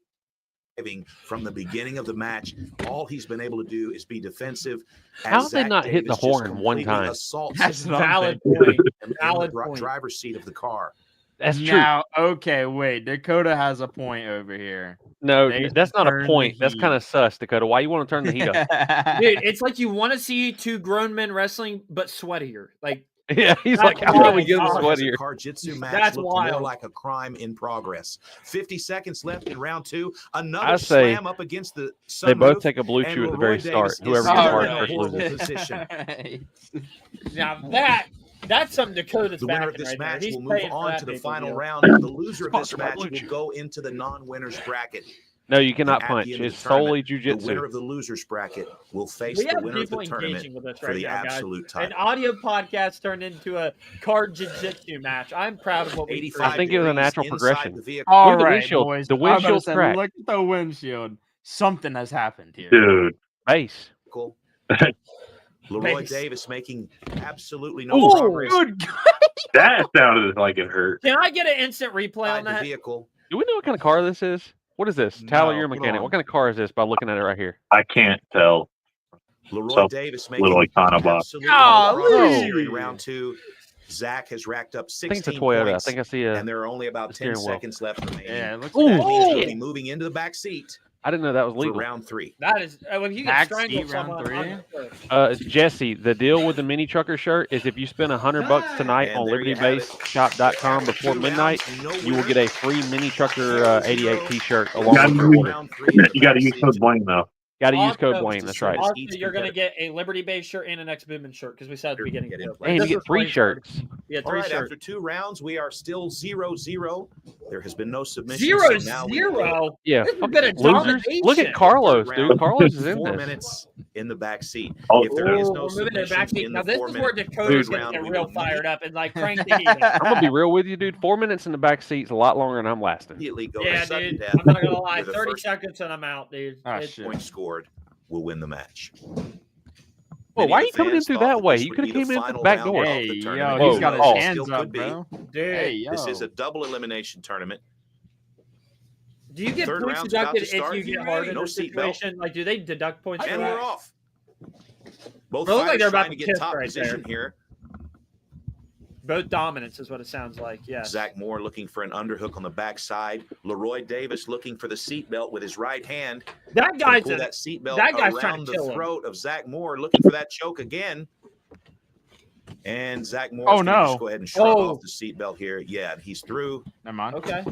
From the beginning of the match, all he's been able to do is be defensive. as How did they Zach not hit the Davis just horn one completely time? assaults That's him what I'm Valid thinking. point. in the Valid point. driver's seat of the car. That's true. Now, okay, wait. Dakota has a point over here. No, they that's not a turned the point. That's heat. kind of sus, Dakota. Why you want to turn the heat up? Dude, it's like you want to see two grown men wrestling, but sweatier. Like, Yeah, he's That's like, how about we wild. get him Oh, sweatier? Car jitsu match That's looked more wild. like a crime in progress. 50 seconds left in round 2. Another I say slam up against the sunroof. They both take a blue and chew at the Leroy very Davis start. is Whoever still gets All hard in a right. first horrible loses. position. now that's something Dakota's The winner backing of this right there. match He's will move paying for on that to the pay-per-view. final round. The loser of this Sponsored by match Blue will Chew. go into the non-winners bracket. No, you cannot At the punch. end of It's the tournament, solely The winner jujitsu. of the losers bracket will face We the have winner of people the tournament engaging with us for right the now, guys. absolute An title. audio podcast turned into a card jiu-jitsu match. I'm proud of what we 85 I think it was a degrees natural inside progression. the vehicle. All Look at the right, windshield. boys. The I was about to windshield's say, cracked. look at the windshield. Something has happened here. dude. Base. Leroy Base. davis making absolutely no Ooh, progress Good. That sounded like it hurt. Can I get an instant replay on inside the that? vehicle. Do we know what kind of car this is? What is this? Tyler, No, you're a hold mechanic. on. What kind of car is this by looking at it right here? I can't tell. Leroy So, Davis little making Econobox. absolutely Golly. no progress here in round 2. Zach has racked up I think it's a 16 Toyota. points, I think I see a. and there are only about 10 steering wheel. seconds left remaining. Yeah, it looks Ooh, That bad. means he'll shit. be moving into the back seat I didn't know that was for legal. round 3. That is, if you Back get strangled seat, round someone, three. I'm sure. Jesse, the deal with the mini trucker shirt is if you spend $100 tonight And on there you have it. libertybaseshop.com before 2 midnight, rounds, no you will winner. get a free mini trucker 88 t-shirt along gotta with your use- order. Round 3 in the You got to back use seat. code Blaine though. Got to use code Also- Blaine. That's right. Also, Each you're going to competitor. get a Liberty Base shirt and an Ex Movement shirt because we said at the beginning. Get in too. play. And This you was get 3 Blaine's card. shirts. You get All 3 right, shirts. after 2 rounds, we are still 0-0. There has been no submission. 0-0. so now we go Yeah, This is a fucking bit of losers. Look domination. at Carlos, Third dude. round, Carlos is in 4 this. minutes in the back seat. Oh, If there is Ooh, no we're moving to the submission back seat. in Now the this 4 is where minute Dakota's third going to round, get we real will fired up and like crank the heat up. I'm gonna be real with you, dude. 4 minutes in the back seat's a lot longer than I'm lasting. immediately go Yeah, to sudden dude. death. I'm not gonna lie. With the 30 first seconds and I'm out, dude. Ah, It's- shit. point scored will win the match. Well, Many why of are you the coming in fans through thought that way? this You would could have be came in through final the back round door. of Hey, the yo, tournament. he's Whoa, got his oh. hands Still up, could be. bro. Dude, Hey, yo. This is a double elimination tournament. do you get third points round's about deducted to if start. you get hard in No a seat belt. situation? Like, do they deduct points? And for that? we're off. Both They look like fighters they're about trying to to get kiss top right position here. Both dominance is what it sounds like. Yes. Zach Moore looking for an underhook on the backside. Leroy Davis looking for the seatbelt with his right hand. That guy's Pull a, that seatbelt that guy's trying around to the kill him. throat of Zach Moore, looking for that choke again. And Zach Moore. Oh, Just no. go ahead and shrug Oh. off the seatbelt here. Yeah, he's through. Never mind. Okay.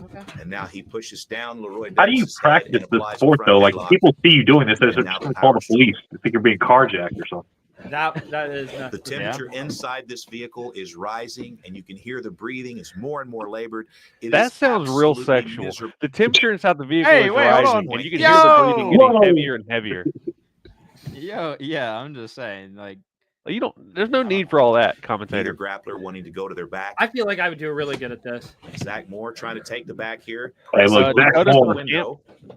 And now he pushes down Leroy Davis. How do you practice this sport though? Like people see you doing this, they're And now just the call the power stroke. police. They think you're being carjacked or something. That is The temperature inside this vehicle is rising, and you can hear the breathing is more and more labored. It That is sounds real absolutely sexual. miserable. The temperature inside the vehicle Hey, is wait, hold rising, on. and you can Yo! hear the breathing getting Whoa! heavier and heavier. Yo, yeah, I'm just saying, like, You don't. There's no need for all that, Neither commentator. grappler wanting to go to their back. I feel like I would do really good at this. Zach Moore trying to take the back here. Hey, look, Zach Dakota Moore.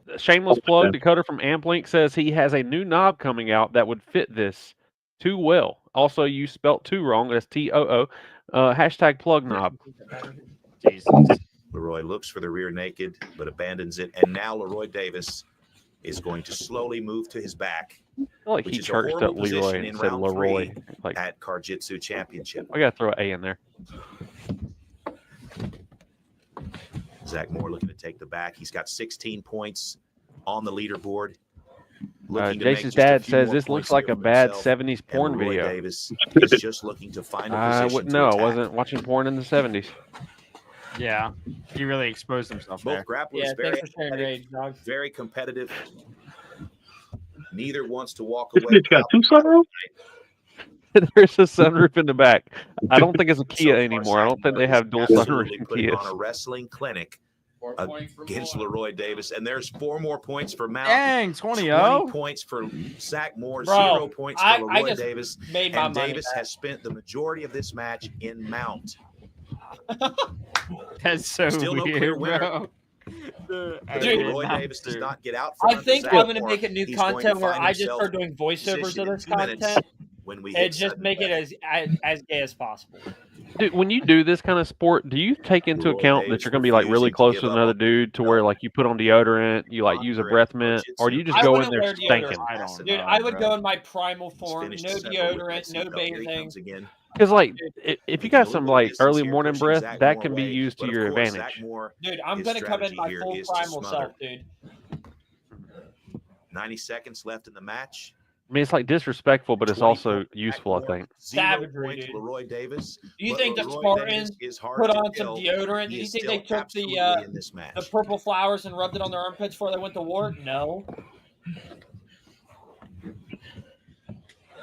from Shameless plug. Dakota from AmpLink says he has a new knob coming out that would fit this too well. Also, you spelt too wrong. That's TOO. Hashtag plug knob. Jesus. Leroy looks for the rear naked, but abandons it. And now Leroy Davis is going to slowly move to his back I feel like Which he is a churched up horrible Leroy position and in said round Leroy. three. Like, at Car-Jitsu Championship. I gotta throw an A in there. Zach Moore looking to take the back. He's got 16 points on the leaderboard. Looking to make Jason's just a dad few says more this points looks like here a for bad himself. 70s And porn Leroy video. Davis is just looking to find a I position wouldn't to know. I attack. wasn't watching porn in the 70s. Yeah, he really exposed himself Both there. grapplers Yeah, very thanks for sharing your age, dog. very competitive. Neither wants to walk This away. bitch got two sunroofs? There's a sunroof in the back. I don't think it's a So Kia far, anymore. I don't think they Zach have dual is sunroofs absolutely in putting on a Kias. wrestling clinic against Leroy Davis, and there's 4 more points for Mount. Dang, 20 20-0. points for Zach Moore, Bro, 0 points for I Leroy just Davis. made my And money Davis back. has spent the majority of this match in Mount. That's so Still no weird, clear winner. bro. But Dude, Leroy Davis does not get out from I under think Zach I'm going to Moore. make a new He's going to content where find I just himself start doing voiceovers positioned of in this 2 minutes content when we and hit just sudden make it death. as gay as possible. Dude, when you do this kind of sport, do you take into Leroy account that Davis you're going to be like really refusing to close give to up another on dude to where like you put on deodorant, you like use a breath mint, or do you just I go in wouldn't there wear stinking? deodorant. I don't Dude, know, I would bro. go in my primal He's form, finished no several with deodorant, that no seatbelt. Here he bathing. comes again. Because like if you Making got a some little bit of like distance early here, morning pushing breath, Zach that Moore can be away. used But to of your course, advantage. Zach Moore, Dude, I'm his going to come in strategy my here full is to primal smother. self, dude. 90 seconds left in the match. I mean, it's like disrespectful, but it's 20 also points for useful, I Zach Moore, think. 0 Savagery, points dude. Leroy Davis. Do you But think the Leroy Spartans Davis is hard put to on some kill. deodorant? Do He you is think still they took the absolutely in this match. purple flowers and rubbed it on their armpits before they went to war? No.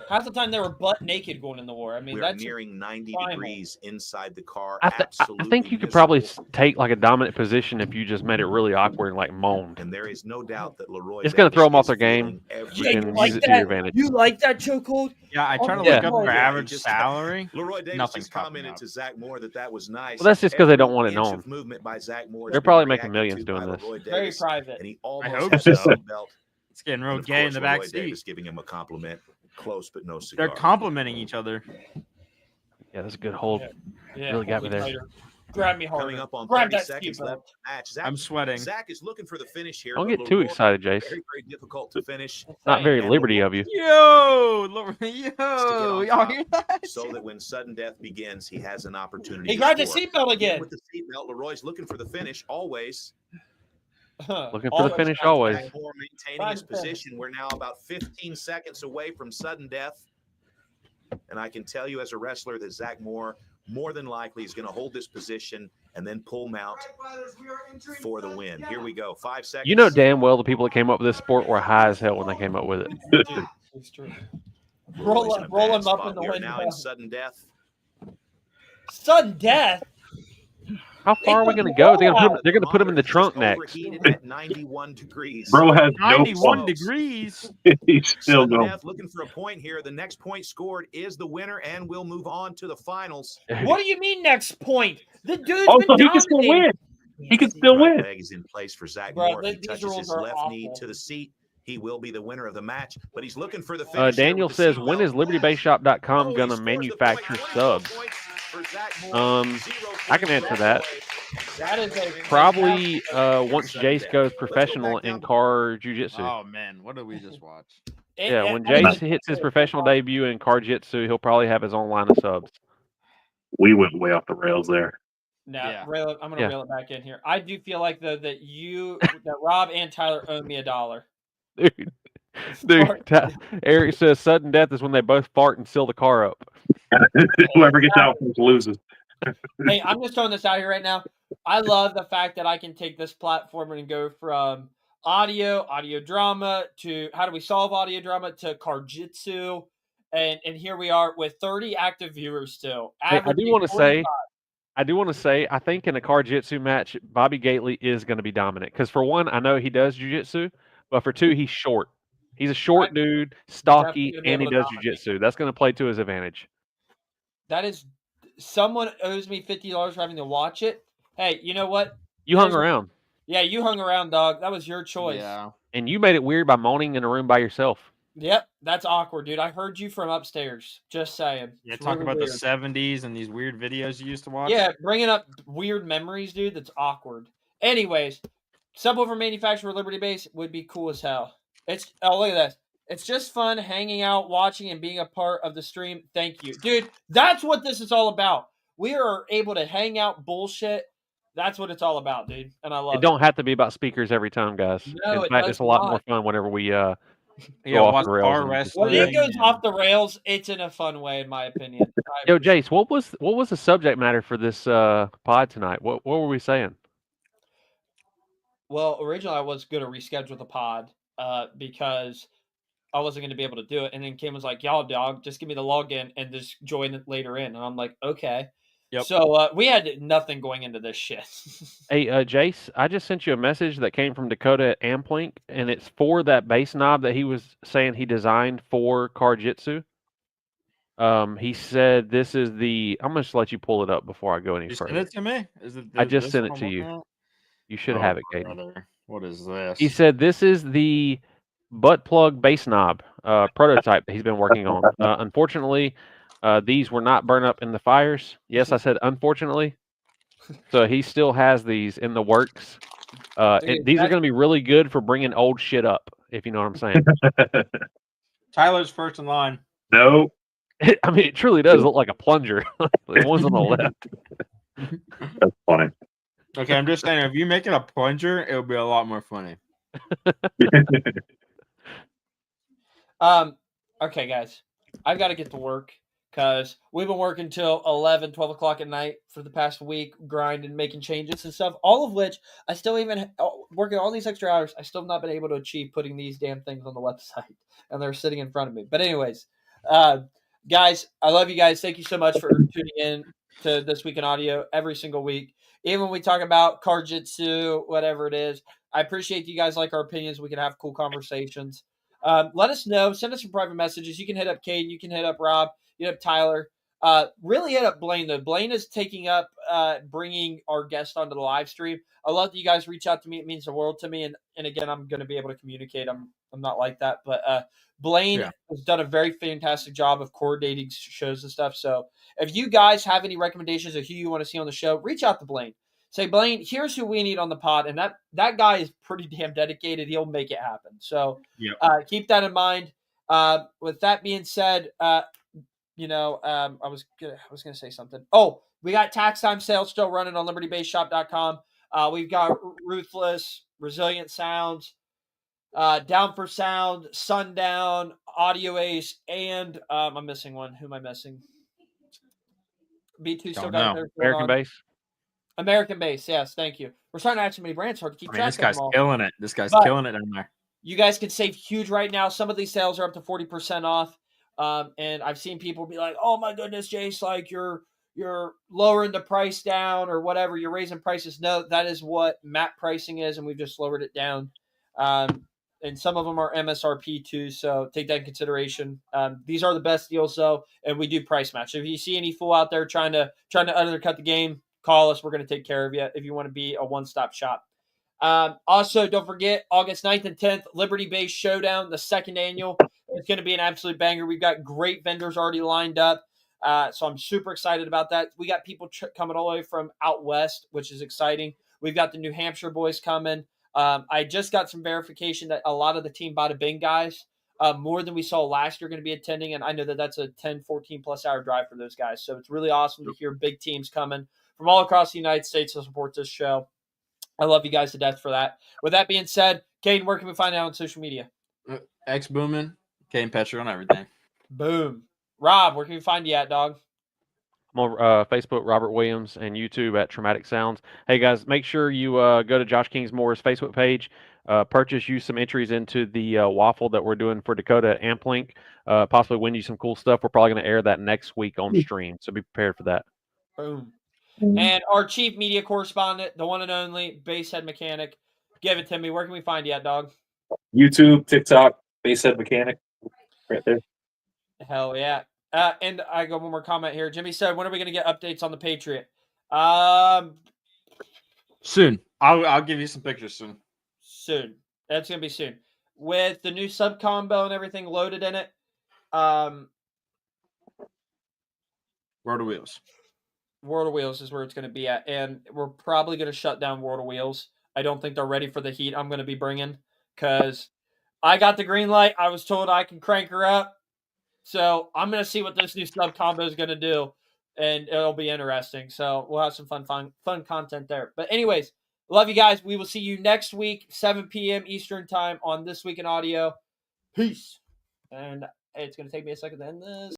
Half the time they were butt naked going in the war. I mean, We are that's nearing 90 primal. degrees inside the car. I Absolutely think you could probably miserable. take like a dominant position if you just made it really awkward and like moaned. And there is no doubt that Leroy It's gonna Davis throw 'em off is their game. feeling every You Yeah, can you use like it to your that? advantage. You like that chokehold? Yeah, I tried to Yeah. look up their Yeah, he average just- salary. Leroy Davis Nothing's just popping commented up. to Zach Moore that was nice. Well, that's just 'cause they don't Every want it inch known. of movement by Zach Moore has They're been probably making reacted millions to doing by this. Leroy Very Davis, private. and he almost hope has a so. seatbelt. It's getting And real of gay in course, the Leroy back seat. Davis giving him a compliment. Close, but no cigar. They're complimenting each other. Yeah, that's a good hold. Yeah, Really got me holy there. fighter. Grab me harder. Coming up on Grab 30 that seconds seatbelt. left in the match. Zach, I'm sweating. Zach is looking for the finish here. Don't but get too Leroy, excited, Jace. Very, very difficult to finish. Not very And liberty Leroy of you. Yo, on y'all top hear that? so that when sudden death begins, he has an opportunity. He to grabbed his score. seatbelt again. With the seatbelt, Leroy's looking for the finish always. Looking for the finish always. Zach Moore maintaining his position. We're now about 15 seconds away from sudden death. And I can tell you as a wrestler that Zach Moore more than likely is going to hold this position and then pull Mount for the win. Here we go. 5 seconds. You know damn well the people that came up with this sport were high as hell when they came up with it. It's true. Leroy's Roll in a roll bad him up spot. in the We are now in window. sudden death. Sudden death. How far are we going to go? They're going to put him in the trunk next. Overheated at 91 degrees. Bro has no 91 fun. degrees. He's still Sudden going. death looking for a point here. The next point scored is the winner, and we'll move on to the finals. What do you mean next point? The dude's Oh, been so he can still dominating. win. He can still Right win. leg is in place for Zach Bro, Moore. If he these touches rules his are left knee awful. to the seat, he will be the winner of the match. But he's looking for the finish. here Daniel with the says, seatbelt. when is LibertyBaseShop.com Oh, he going to scores the manufacture point. 21 subs? points for Zach Moore. 0 I can points answer for that. Leroy. That is a Probably once Jace goes professional in car jiu-jitsu. Oh man, what did we just watch? Yeah, when Jace hits his professional debut in car jiu-jitsu, he'll probably have his own line of subs. We went way off the rails there. Now, Yeah. I'm gonna Yeah. reel it back in here. I do feel like though that Rob and Tyler owe me $1. Dude, Eric says sudden death is when they both fart and seal the car up. Whoever gets out first loses. Hey, I'm just throwing this out here right now. I love the fact that I can take this platform and go from audio drama to how do we solve audio drama to Karjitsu. And here we are with 30 active viewers still. Hey, I do averaging want to 45. say, I think in a Karjitsu match, Bobby Gately is going to be dominant. Because for one, I know he does jiu-jitsu, but for two, he's short. He's a short dude, stocky, Definitely gonna be and he able to does dominate. jiu-jitsu. That's going to play to his advantage. That is, someone owes me $50 for having to watch it. Hey, you know what? You hung Here's- around, Yeah, you hung around, dog. That was your choice. Yeah. and you made it weird by moaning in a room by yourself. Yep, that's awkward, dude. I heard you from upstairs. Just saying. Yeah, It's talk really about weird. the 70s and these weird videos you used to watch. Yeah, bringing up weird memories, dude. That's awkward. Anyways, subwoofer manufacturer Liberty Base would be cool as hell. Look at this. It's just fun hanging out, watching, and being a part of the stream. Thank you, dude. That's what this is all about. We are able to hang out, bullshit. That's what it's all about, dude. And I love It don't have to be about speakers every time, guys. No, In it fact, does it's a lot not. more fun whenever we Yeah, go off watch the rails bar and just- wrestling. When it goes and- off the rails, it's in a fun way, in my opinion. Yo, Jace, what was the subject matter for this pod tonight? What were we saying? Well, originally I was going to reschedule the pod because I wasn't going to be able to do it. And then Kim was like, y'all, dog, just give me the login and just join it later in. And I'm like, okay. Yep. So we had nothing going into this shit. Hey, Jace, I just sent you a message that came from Dakota at Amplink, and it's for that bass knob that he was saying he designed for Karjitsu. He said this is the. I'm gonna just let you pull it up before I go any You sent further. it to me? Is it I just this sent it one to I'm you. looking at? You should Oh, have it, Katie. brother. What is this? He said this is the butt plug bass knob prototype that he's been working on. Unfortunately, these were not burned up in the fires. Yes, I said unfortunately. So he still has these in the works. Dude, these are that- going to be really good for bringing old shit up, if you know what I'm saying. Tyler's first in line. No. I mean, it truly does look like a plunger. The ones on the left. That's funny. Okay, I'm just saying, if you make it a plunger, it'll be a lot more funny. Okay, guys, I've got to get to work because we've been working till 11, 12 o'clock at night for the past week, grinding, making changes and stuff, all of which I still even working all these extra hours. I still have not been able to achieve putting these damn things on the website, and they're sitting in front of me. But anyways, guys, I love you guys. Thank you so much for tuning in to This Week in Audio every single week. Even when we talk about Karjitsu, whatever it is, I appreciate you guys like our opinions. We can have cool conversations. Let us know. Send us some private messages. You can hit up Caden. You can hit up Rob. You hit up Tyler. Really hit up Blaine, though. Blaine is taking up bringing our guest onto the live stream. I love that you guys reach out to me. It means the world to me. And again, I'm going to be able to communicate. I'm not like that. But Blaine has done a very fantastic job of coordinating shows and stuff. So if you guys have any recommendations of who you want to see on the show, reach out to Blaine. Say, Blaine, here's who we need on the pod. And that guy is pretty damn dedicated. He'll make it happen. So keep that in mind. With that being said, I was gonna say something. Oh, we got tax time sales still running on libertybaseshop.com. We've got Ruthless, Resilient Sounds, Down for Sound, Sundown, Audio Ace, and I'm missing one. Who am I missing? B2 still got their American Base. American Base, yes, thank you. We're starting to add so many brands, hard to keep track This of guy's them all. killing it. This guy's But killing it down there. you guys can save huge right now. Some of these sales are up to 40% off. And I've seen people be like, "Oh my goodness, Jace, like you're lowering the price down or whatever. You're raising prices." No, that is what MAP pricing is, and we've just lowered it down. And some of them are MSRP too, so take that in consideration. These are the best deals though, and we do price match. If you see any fool out there trying to undercut the game, call us. We're going to take care of you if you want to be a one-stop shop. Also, don't forget, August 9th and 10th, Liberty Base Showdown, the second annual. It's going to be an absolute banger. We've got great vendors already lined up. So I'm super excited about that. We got people coming all the way from out west, which is exciting. We've got the New Hampshire boys coming. I just got some verification that a lot of the Team Bada Bing guys more than we saw last year going to be attending. And I know that that's a 10, 14-plus hour drive for those guys. So it's really awesome to hear big teams coming from all across the United States to support this show. I love you guys to death for that. With that being said, Caden, where can we find out on social media? X Boomin, Caden Petcher on everything. Boom. Rob, where can we find you at, dog? I'm on Facebook, Robert Williams, and YouTube at Traumatic Sounds. Hey, guys, make sure you go to Josh Kingsmore's Facebook page, use some entries into the waffle that we're doing for Dakota at Amplink, possibly win you some cool stuff. We're probably going to air that next week on stream, so be prepared for that. Boom. And our chief media correspondent, the one and only Basehead Mechanic. Give it to me. Where can we find you at, dog? YouTube, TikTok, Basehead Mechanic, right there. Hell yeah. And I got one more comment here. Jimmy said, when are we going to get updates on the Patriot? Soon. I'll give you some pictures soon. Soon. That's going to be soon. With the new sub combo and everything loaded in it, World of Wheels. World of Wheels is where it's going to be at. And we're probably going to shut down World of Wheels. I don't think they're ready for the heat I'm going to be bringing because I got the green light. I was told I can crank her up. So I'm going to see what this new sub combo is going to do, and it'll be interesting. So we'll have some fun content there. But anyways, love you guys. We will see you next week, 7 p.m. Eastern time on This Week in Audio. Peace. And it's going to take me a second to end this.